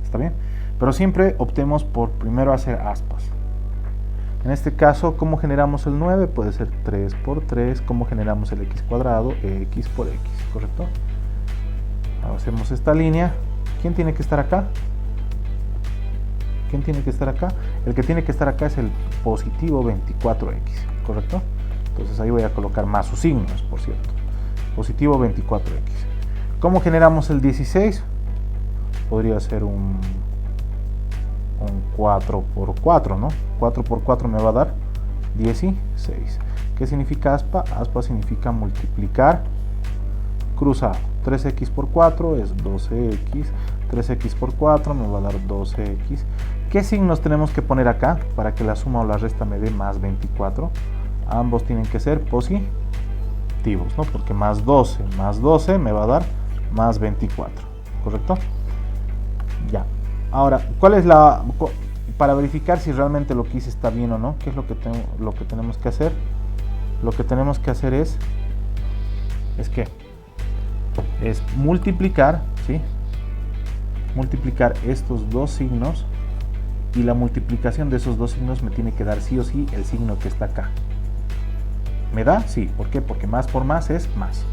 Speaker 1: ¿Está bien? Pero siempre optemos por primero hacer aspas. En este caso, ¿cómo generamos el 9? Puede ser 3 por 3. ¿Cómo generamos el x cuadrado? X por x, ¿correcto? Ahora hacemos esta línea. ¿Quién tiene que estar acá? ¿Quién tiene que estar acá? El que tiene que estar acá es el positivo 24x, ¿correcto? Entonces ahí voy a colocar más sus signos, por cierto. Positivo 24x. ¿Cómo generamos el 16? Podría ser un 4 por 4, ¿no? 4 por 4 me va a dar 16. ¿Qué significa aspa? Aspa significa multiplicar cruzado. 3x por 4 es 12x. 3x por 4 me va a dar 12x. ¿Qué signos tenemos que poner acá para que la suma o la resta me dé más 24? Ambos tienen que ser positivos, ¿no? Porque más 12 me va a dar más 24, ¿correcto? Ya. Ahora, ¿cuál es la... para verificar si realmente lo que hice está bien o no? ¿Qué es lo que tenemos que hacer? Lo que tenemos que hacer es multiplicar, ¿sí?, multiplicar estos dos signos, y la multiplicación de esos dos signos me tiene que dar sí o sí el signo que está acá. ¿Me da? Sí. ¿Por qué? Porque más por más es más.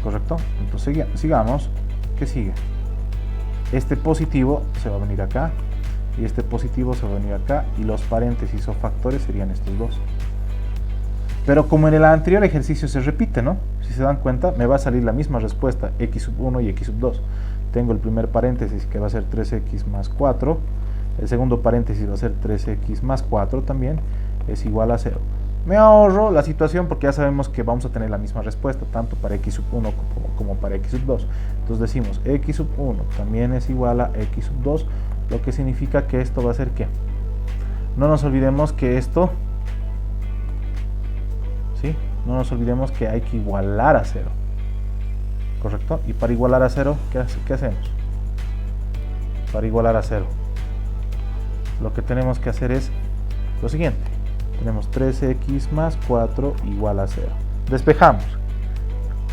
Speaker 1: ¿Correcto? Entonces sigamos. ¿Qué sigue? Este positivo se va a venir acá, y este positivo se va a venir acá, y los paréntesis o factores serían estos dos. Pero como en el anterior ejercicio se repite, ¿no? Si se dan cuenta, me va a salir la misma respuesta, x sub 1 y x sub 2. Tengo el primer paréntesis que va a ser 3x más 4, el segundo paréntesis va a ser 3x más 4 también, es igual a 0. Me ahorro la situación porque ya sabemos que vamos a tener la misma respuesta, tanto para x sub 1 como para x sub 2. Entonces decimos x sub 1 también es igual a x sub 2, lo que significa que esto va a ser ¿qué? No nos olvidemos que esto, ¿sí?, no nos olvidemos que hay que igualar a 0. ¿Correcto? Y para igualar a 0, ¿qué hacemos? Para igualar a 0, lo que tenemos que hacer es lo siguiente. Tenemos 3x más 4 igual a 0. Despejamos.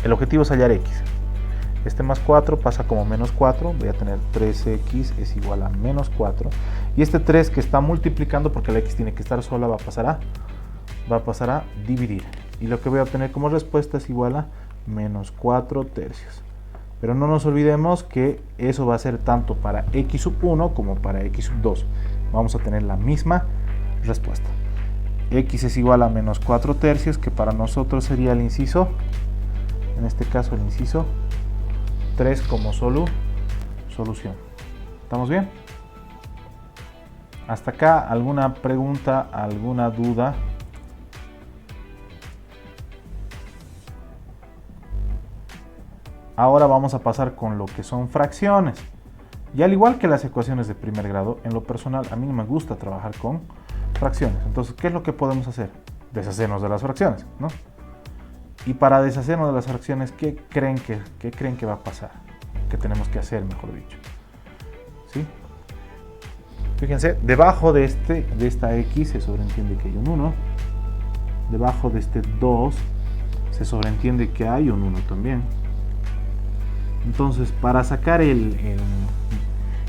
Speaker 1: El objetivo es hallar x. Este más 4 pasa como menos 4, voy a tener 3x es igual a menos 4. Y este 3 que está multiplicando, porque la x tiene que estar sola, va a pasar a dividir. Y lo que voy a obtener como respuesta es igual a menos 4 tercios. Pero no nos olvidemos que eso va a ser tanto para x sub 1 como para x sub 2. Vamos a tener la misma respuesta. X es igual a menos 4 tercios, que para nosotros sería el inciso, en este caso el inciso 3 como solución. ¿Estamos bien? Hasta acá, ¿alguna pregunta, alguna duda? Ahora vamos a pasar con lo que son fracciones. Y al igual que las ecuaciones de primer grado, en lo personal a mí no me gusta trabajar con fracciones. Entonces, ¿qué es lo que podemos hacer? Deshacernos de las fracciones, ¿no? Y para deshacernos de las fracciones, ¿qué creen que va a pasar? ¿Qué tenemos que hacer, mejor dicho? ¿Sí? Fíjense, debajo de esta x se sobreentiende que hay un 1. Debajo de este 2 se sobreentiende que hay un 1 también. Entonces, para sacar el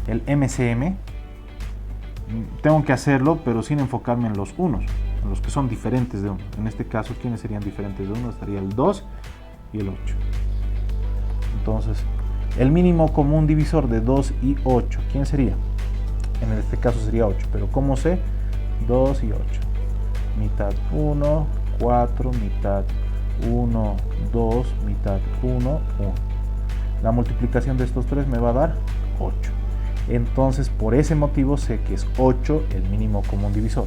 Speaker 1: MCM, tengo que hacerlo, pero sin enfocarme en los unos, en los que son diferentes de 1. En este caso, ¿quiénes serían diferentes de 1? Estaría el 2 y el 8. Entonces, el mínimo común divisor de 2 y 8, ¿quién sería? En este caso sería 8, pero ¿cómo sé? 2 y 8. Mitad 1, 4, mitad 1, 2, mitad 1, 1. La multiplicación de estos tres me va a dar 8. Entonces, por ese motivo sé que es 8 el mínimo común divisor.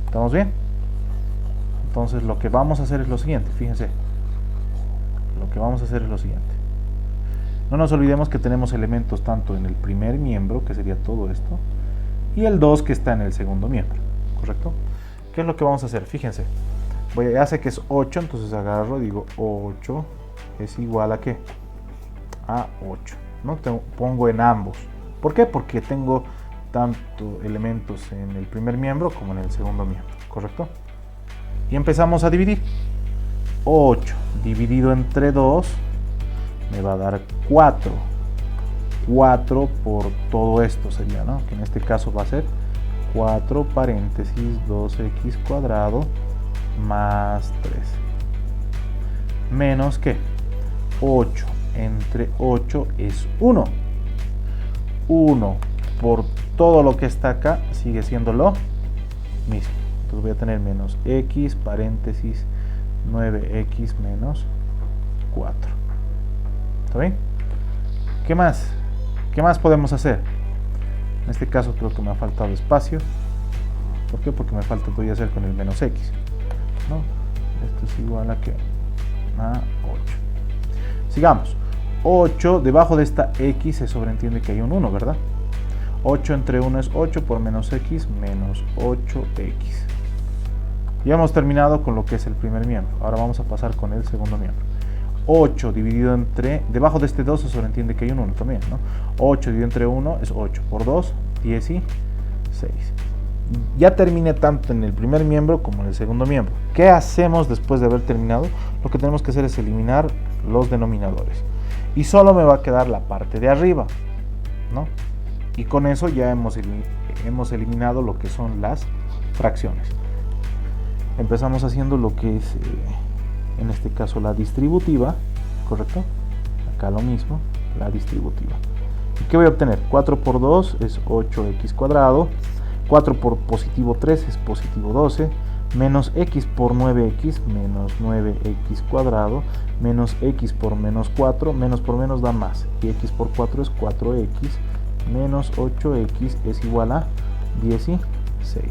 Speaker 1: ¿Estamos bien? Entonces, lo que vamos a hacer es lo siguiente. Fíjense. Lo que vamos a hacer es lo siguiente. No nos olvidemos que tenemos elementos tanto en el primer miembro, que sería todo esto, y el 2 que está en el segundo miembro. ¿Correcto? ¿Qué es lo que vamos a hacer? Fíjense. Ya sé que es 8, entonces agarro y digo 8 es igual a ¿qué? A 8, ¿no? Pongo en ambos. ¿Por qué? Porque tengo tanto elementos en el primer miembro como en el segundo miembro, ¿correcto? Y empezamos a dividir. 8 dividido entre 2 me va a dar 4. 4 por todo esto sería, ¿no? Que en este caso va a ser 4 paréntesis 2x cuadrado más 3. Menos ¿qué? 8 entre 8 es 1. 1 por todo lo que está acá sigue siendo lo mismo. Entonces voy a tener menos x paréntesis 9x menos 4. ¿Está bien? ¿Qué más? ¿Qué más podemos hacer? En este caso creo que me ha faltado espacio. ¿Por qué? Porque me falta todavía hacer con el menos x, ¿no? Esto es igual a ¿qué? A 8. Sigamos. 8, debajo de esta x se sobreentiende que hay un 1, ¿verdad? 8 entre 1 es 8 por menos x, menos 8x. Ya hemos terminado con lo que es el primer miembro. Ahora vamos a pasar con el segundo miembro. 8 dividido entre, debajo de este 2 se sobreentiende que hay un 1 también, ¿no? 8 dividido entre 1 es 8 por 2, 16. Ya terminé tanto en el primer miembro como en el segundo miembro. ¿Qué hacemos después de haber terminado? Lo que tenemos que hacer es eliminar los denominadores. Y solo me va a quedar la parte de arriba, ¿no? Y con eso ya hemos eliminado lo que son las fracciones. Empezamos haciendo lo que es, en este caso, la distributiva, ¿correcto? Acá lo mismo, la distributiva. ¿Y qué voy a obtener? 4 por 2 es 8x cuadrado. 4 por positivo 3 es positivo 12. Menos x por 9x, menos 9x cuadrado, menos x por menos 4, menos por menos da más, y x por 4 es 4x, menos 8x es igual a 16.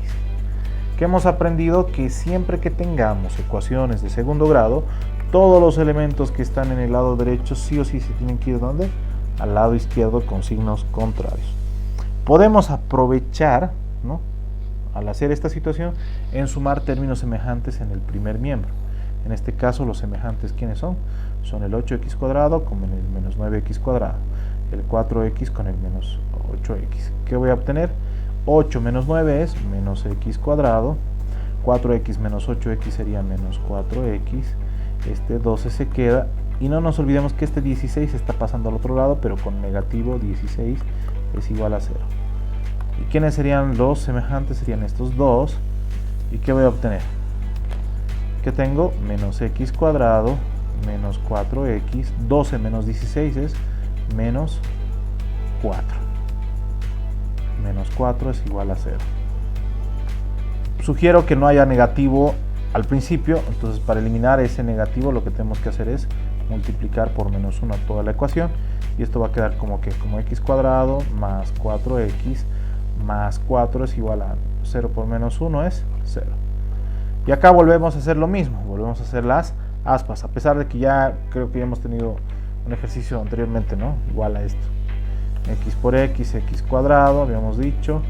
Speaker 1: ¿Qué hemos aprendido? Que siempre que tengamos ecuaciones de segundo grado, todos los elementos que están en el lado derecho sí o sí se tienen que ir ¿dónde? Al lado izquierdo con signos contrarios. Podemos aprovechar, ¿no?, al hacer esta situación, en sumar términos semejantes en el primer miembro. En este caso, los semejantes, ¿quiénes son? Son el 8x cuadrado con el menos 9x cuadrado, el 4x con el menos 8x. ¿Qué voy a obtener? 8 menos 9 es menos x cuadrado, 4x menos 8x sería menos 4x, este 12 se queda Y no nos olvidemos que este 16 está pasando al otro lado, pero con negativo 16 es igual a 0. ¿Y quiénes serían los semejantes? Serían estos dos. ¿Y qué voy a obtener? Que tengo menos x cuadrado menos 4x. 12 menos 16 es menos 4. Menos 4 es igual a 0. Sugiero que no haya negativo al principio, entonces para eliminar ese negativo lo que tenemos que hacer es multiplicar por menos 1 toda la ecuación, y esto va a quedar como que como x cuadrado más 4x más 4 es igual a 0 por menos 1 es 0. Y acá volvemos a hacer lo mismo, volvemos a hacer las aspas, a pesar de que ya creo que ya hemos tenido un ejercicio anteriormente, ¿no? Igual a esto. X por x, x cuadrado, habíamos dicho.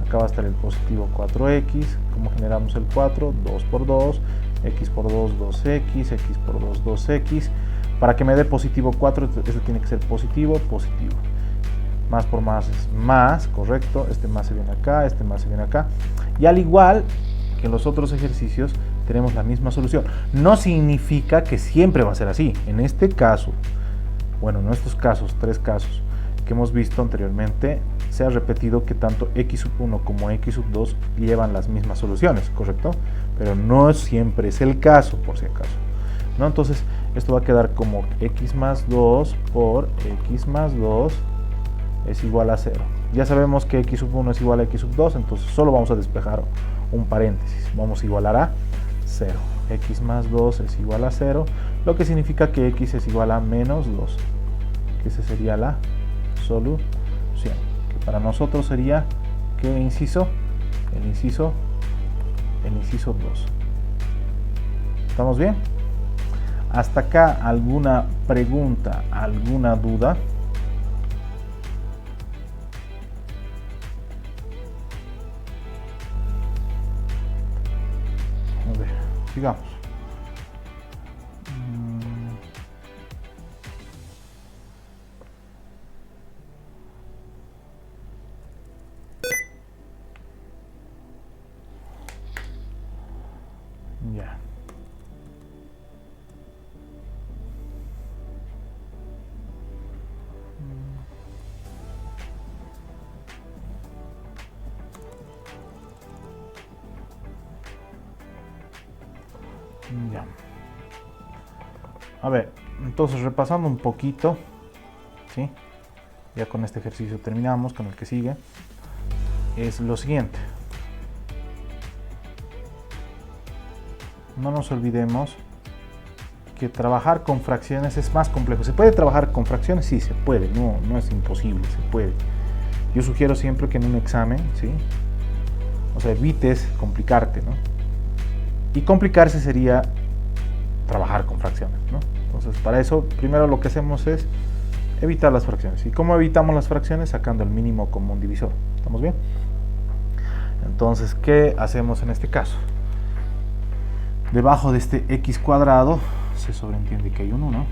Speaker 1: Acá va a estar el positivo 4x. ¿Cómo generamos el 4? 2 por 2, x por 2, 2x, x por 2, 2x. Para que me dé positivo 4, este tiene que ser positivo, positivo. Más por más es más, correcto. Este más se viene acá, este más se viene acá. Y al igual que en los otros ejercicios, tenemos la misma solución. No significa que siempre va a ser así. En este caso, bueno, en estos casos, 3 casos que hemos visto anteriormente, se ha repetido que tanto x sub 1 como x sub 2 llevan las mismas soluciones, ¿correcto? Pero no siempre es el caso, por si acaso, ¿no? Entonces, esto va a quedar como x más 2 por x más 2 es igual a 0. Ya sabemos que x sub 1 es igual a x sub 2, entonces solo vamos a despejar un paréntesis. Vamos a igualar a 0. X más 2 es igual a 0, lo que significa que x es igual a menos 2. Que esa sería la solución. Que para nosotros sería, ¿qué inciso? El inciso 2. ¿Estamos bien? Hasta acá, ¿alguna pregunta, alguna duda? A ver, sigamos. Ya. Ya. A ver, entonces repasando un poquito, ¿sí? Ya con este ejercicio terminamos, con el que sigue. Es lo siguiente. No nos olvidemos que trabajar con fracciones es más complejo. ¿Se puede trabajar con fracciones? Sí, se puede. No es imposible, se puede. Yo sugiero siempre que en un examen, ¿sí? O sea, evites complicarte, ¿no? Y complicarse sería trabajar con fracciones, ¿no? Entonces, para eso, primero lo que hacemos es evitar las fracciones. ¿Y cómo evitamos las fracciones? Sacando el mínimo común divisor. ¿Estamos bien? Entonces, ¿qué hacemos en este caso? Debajo de este x cuadrado se sobreentiende que hay un 1.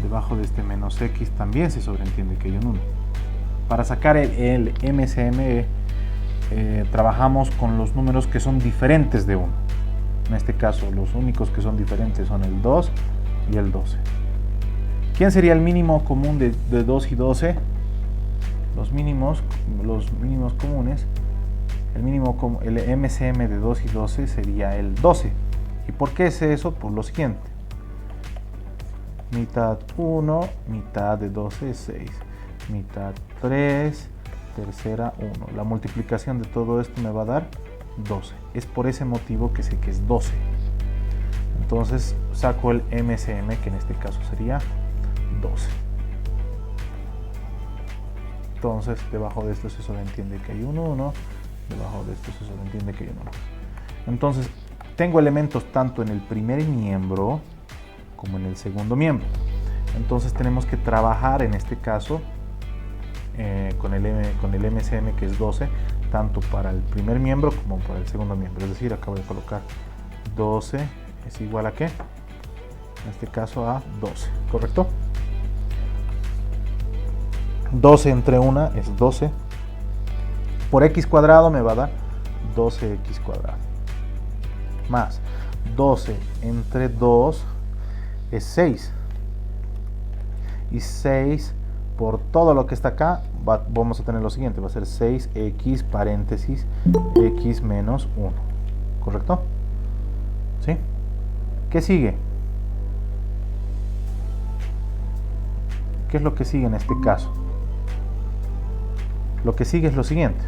Speaker 1: Debajo de este menos x también se sobreentiende que hay un 1. Para sacar el MCM trabajamos con los números que son diferentes de 1. En este caso, los únicos que son diferentes son el 2 y el 12. ¿Quién sería el mínimo común de 2 y 12? Los mínimos comunes. El MCM de 2 y 12 sería el 12. ¿Y por qué es eso? Por lo siguiente. Mitad 1, mitad de 12 es 6. Mitad 3, tercera 1. La multiplicación de todo esto me va a dar 12. Es por ese motivo que sé que es 12. Entonces saco el MCM, que en este caso sería 12. Entonces debajo de esto se sobreentiende que hay un 1. Debajo de esto se sobreentiende que hay un 1. Entonces tengo elementos tanto en el primer miembro como en el segundo miembro. Entonces tenemos que trabajar en este caso con el MCM, que es 12, tanto para el primer miembro como para el segundo miembro. Es decir, acabo de colocar 12 es igual a ¿qué? En este caso a 12, ¿correcto? 12 entre 1 es 12. Por x cuadrado me va a dar 12x cuadrado. Más 12 entre 2 es 6. y 6 por todo lo que está acá, vamos a tener lo siguiente, va a ser 6x paréntesis x menos 1, ¿correcto? ¿Sí? ¿Qué sigue? ¿Qué es lo que sigue en este caso? Lo que sigue es lo siguiente.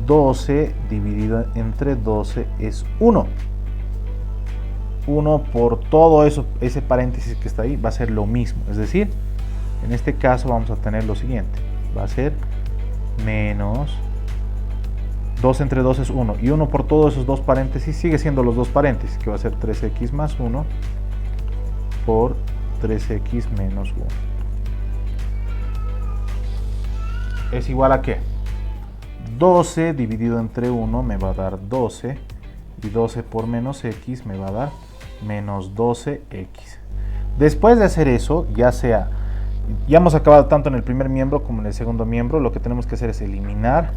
Speaker 1: 12 dividido entre 12 es 1. 1 por todo eso, ese paréntesis que está ahí, va a ser lo mismo. Es decir, en este caso vamos a tener lo siguiente. Va a ser menos 2 entre 2 es 1. Y 1 por todos esos dos paréntesis sigue siendo los dos paréntesis, que va a ser 3x más 1 por 3x menos 1. ¿Es igual a qué? 12 dividido entre 1 me va a dar 12. Y 12 por menos x me va a dar menos 12x. Después de hacer eso, ya hemos acabado tanto en el primer miembro como en el segundo miembro, lo que tenemos que hacer es eliminar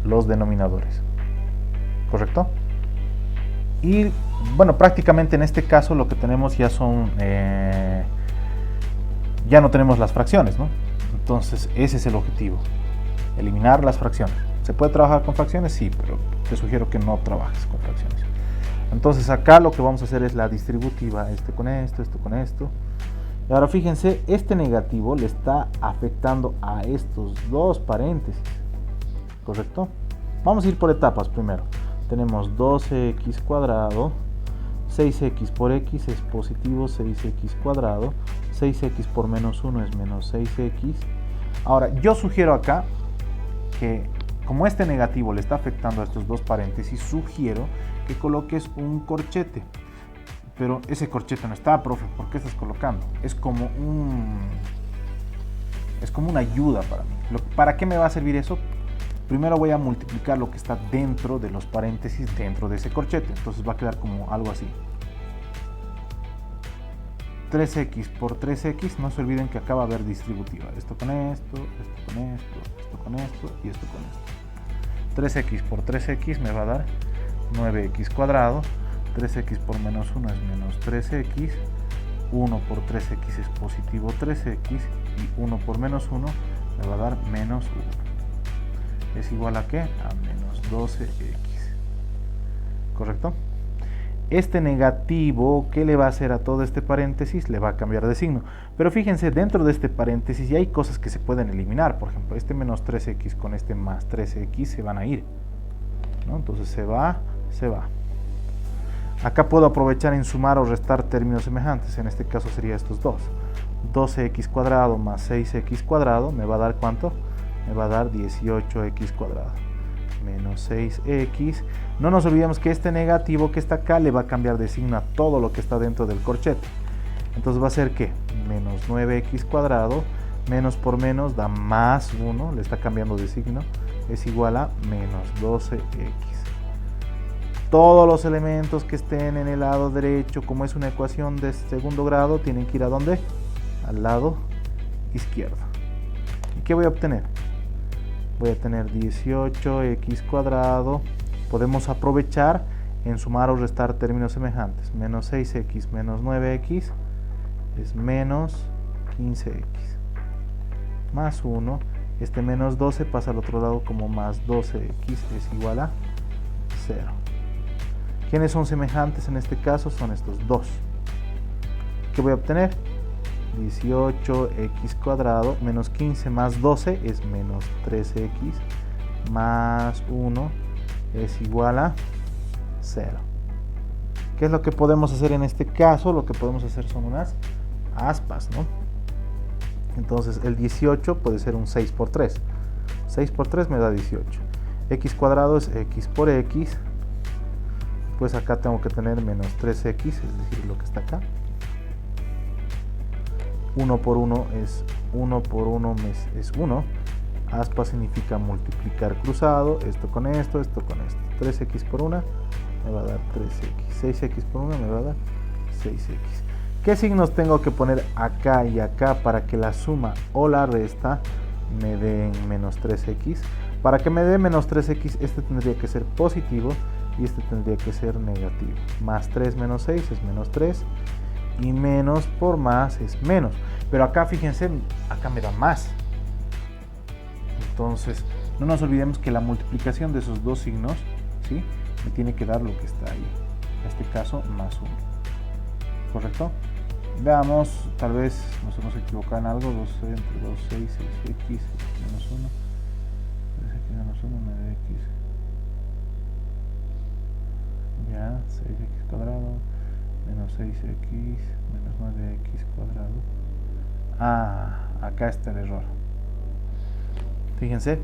Speaker 1: los denominadores. ¿Correcto? Y bueno, prácticamente en este caso lo que tenemos ya son... ya no tenemos las fracciones, ¿no? Entonces ese es el objetivo. Eliminar las fracciones. ¿Se puede trabajar con fracciones? Sí, pero te sugiero que no trabajes con fracciones. Entonces acá lo que vamos a hacer es la distributiva, este con esto, esto con esto. Y ahora fíjense, este negativo le está afectando a estos dos paréntesis, ¿correcto? Vamos a ir por etapas primero. Tenemos 12x cuadrado, 6x por x es positivo 6x cuadrado, 6x por menos 1 es menos 6x. Ahora, yo sugiero acá que como este negativo le está afectando a estos dos paréntesis, sugiero que coloques un corchete. Pero ese corchete no está, profe, ¿por qué estás colocando? Es como una ayuda para mí. ¿Para qué me va a servir eso? Primero voy a multiplicar lo que está dentro de los paréntesis, dentro de ese corchete. Entonces va a quedar como algo así. 3x por 3x, no se olviden que acá va a haber distributiva. Esto con esto, esto con esto, esto con esto y esto con esto. 3x por 3x me va a dar 9x cuadrado. 3x por menos 1 es menos 3x. 1 por 3x es positivo 3x. Y 1 por menos 1 me va a dar menos 1. ¿Es igual a qué? A menos 12x. ¿Correcto? Este negativo, ¿qué le va a hacer a todo este paréntesis? Le va a cambiar de signo. Pero fíjense, dentro de este paréntesis ya hay cosas que se pueden eliminar. Por ejemplo, este menos 3x con este más 3x se van a ir, ¿no? Entonces se va. Acá puedo aprovechar en sumar o restar términos semejantes. En este caso sería estos dos. 12x cuadrado más 6x cuadrado me va a dar ¿cuánto? Me va a dar 18x cuadrado. Menos 6x. No nos olvidemos que este negativo que está acá le va a cambiar de signo a todo lo que está dentro del corchete. Entonces va a ser ¿qué? Menos 9x cuadrado. Menos por menos da más 1. Le está cambiando de signo. Es igual a menos 12x. Todos los elementos que estén en el lado derecho, como es una ecuación de segundo grado, tienen que ir ¿a dónde? Al lado izquierdo. ¿Y qué voy a obtener? Voy a tener 18x cuadrado. Podemos aprovechar en sumar o restar términos semejantes. Menos 6x menos 9x es menos 15x. Más 1. Este menos 12 pasa al otro lado como más 12x es igual a 0. ¿Quiénes son semejantes en este caso? Son estos dos. ¿Qué voy a obtener? 18x cuadrado menos 15 más 12 es menos 13x más 1 es igual a 0. ¿Qué es lo que podemos hacer en este caso? Lo que podemos hacer son unas aspas, ¿no? Entonces el 18 puede ser un 6 por 3. 6 por 3 me da 18. X cuadrado es x por x. Pues acá tengo que tener menos 3x, es decir, lo que está acá. 1 por 1 es 1 por 1 es 1. Aspa significa multiplicar cruzado. Esto con esto, esto con esto. 3x por 1 me va a dar 3x. 6x por 1 me va a dar 6x. ¿Qué signos tengo que poner acá y acá para que la suma o la resta me den menos 3x? Para que me dé menos 3x, este tendría que ser positivo y este tendría que ser negativo. Más 3 menos 6 es menos 3. y menos por más es menos. Pero acá fíjense, acá me da más. Entonces, no nos olvidemos que la multiplicación de esos dos signos, ¿sí?, me tiene que dar lo que está ahí. En este caso, más 1. ¿Correcto? Veamos, tal vez nos hemos equivocado en algo. 2 entre 2, 6, 6x menos 1. 3x menos 1, 9x. Ya, 6x cuadrado menos 6x menos 9x cuadrado. Ah, acá está el error. Fíjense,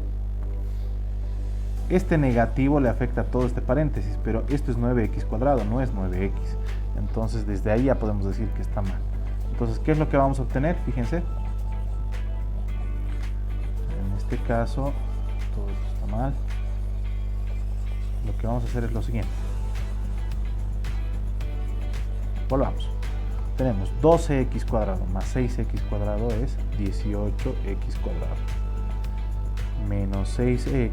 Speaker 1: este negativo le afecta a todo este paréntesis, pero esto es 9x cuadrado, no es 9x. Entonces desde ahí ya podemos decir que está mal. Entonces, ¿qué es lo que vamos a obtener? Fíjense, en este caso todo esto está mal. Lo que vamos a hacer es lo siguiente. Volvamos. Tenemos 12x cuadrado más 6x cuadrado es 18x cuadrado menos 6x.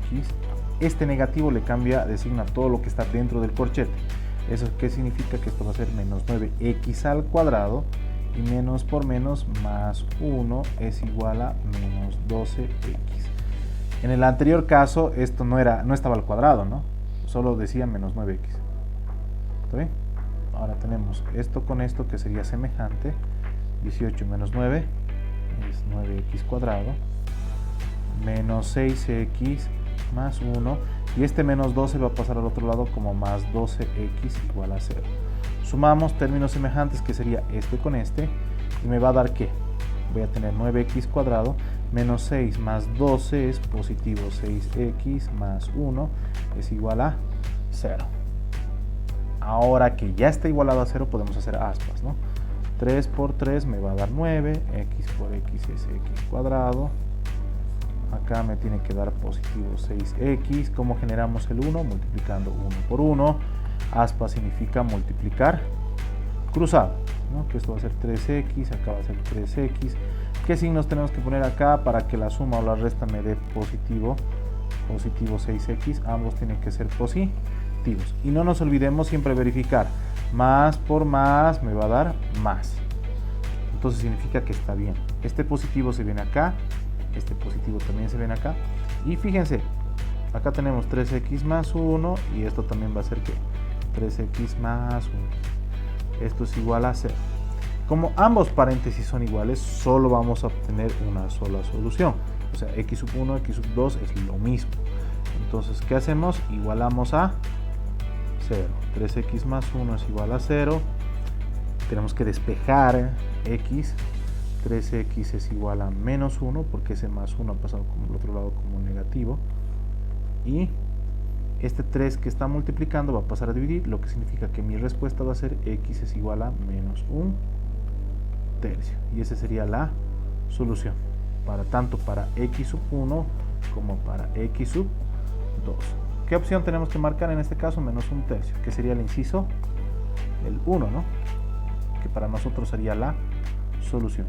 Speaker 1: Este negativo le cambia de signo a todo lo que está dentro del corchete. ¿Eso qué significa? Que esto va a ser menos 9x al cuadrado, y menos por menos más 1 es igual a menos 12x. En el anterior caso esto no estaba al cuadrado, ¿no? Solo decía menos 9x. ¿Está bien? Ahora tenemos esto con esto, que sería semejante. 18 menos 9 es 9x cuadrado menos 6x más 1, y este menos 12 va a pasar al otro lado como más 12x igual a 0. Sumamos términos semejantes, que sería este con este, y me va a dar que voy a tener 9x cuadrado menos 6 más 12 es positivo 6x más 1 es igual a 0. Ahora que ya está igualado a 0, podemos hacer aspas, ¿no? 3 por 3 me va a dar 9, x por x es x cuadrado. Acá me tiene que dar positivo 6x. ¿Cómo generamos el 1? Multiplicando 1 por 1. Aspa significa multiplicar cruzado, ¿no? Que esto va a ser 3x, acá va a ser 3x. ¿Qué signos tenemos que poner acá para que la suma o la resta me dé positivo 6x? Ambos tienen que ser positivos. Y no nos olvidemos siempre verificar. Más por más me va a dar más. Entonces significa que está bien. Este positivo se viene acá. Este positivo también se viene acá. Y fíjense, acá tenemos 3x más 1. Y esto también va a ser que 3x más 1. Esto es igual a 0. Como ambos paréntesis son iguales, solo vamos a obtener una sola solución. O sea, x sub 1, x sub 2 es lo mismo. Entonces, ¿qué hacemos? Igualamos a 0. 3x más 1 es igual a 0. Tenemos que despejar x. 3x es igual a menos 1, porque ese más 1 ha pasado como el otro lado como negativo. Y este 3 que está multiplicando va a pasar a dividir, lo que significa que mi respuesta va a ser x es igual a menos 1 tercio. Y esa sería la solución, tanto para x sub 1 como para x sub 2. ¿Qué opción tenemos que marcar en este caso? Menos 1 tercio, que sería el inciso, el 1, ¿no? Que para nosotros sería la solución.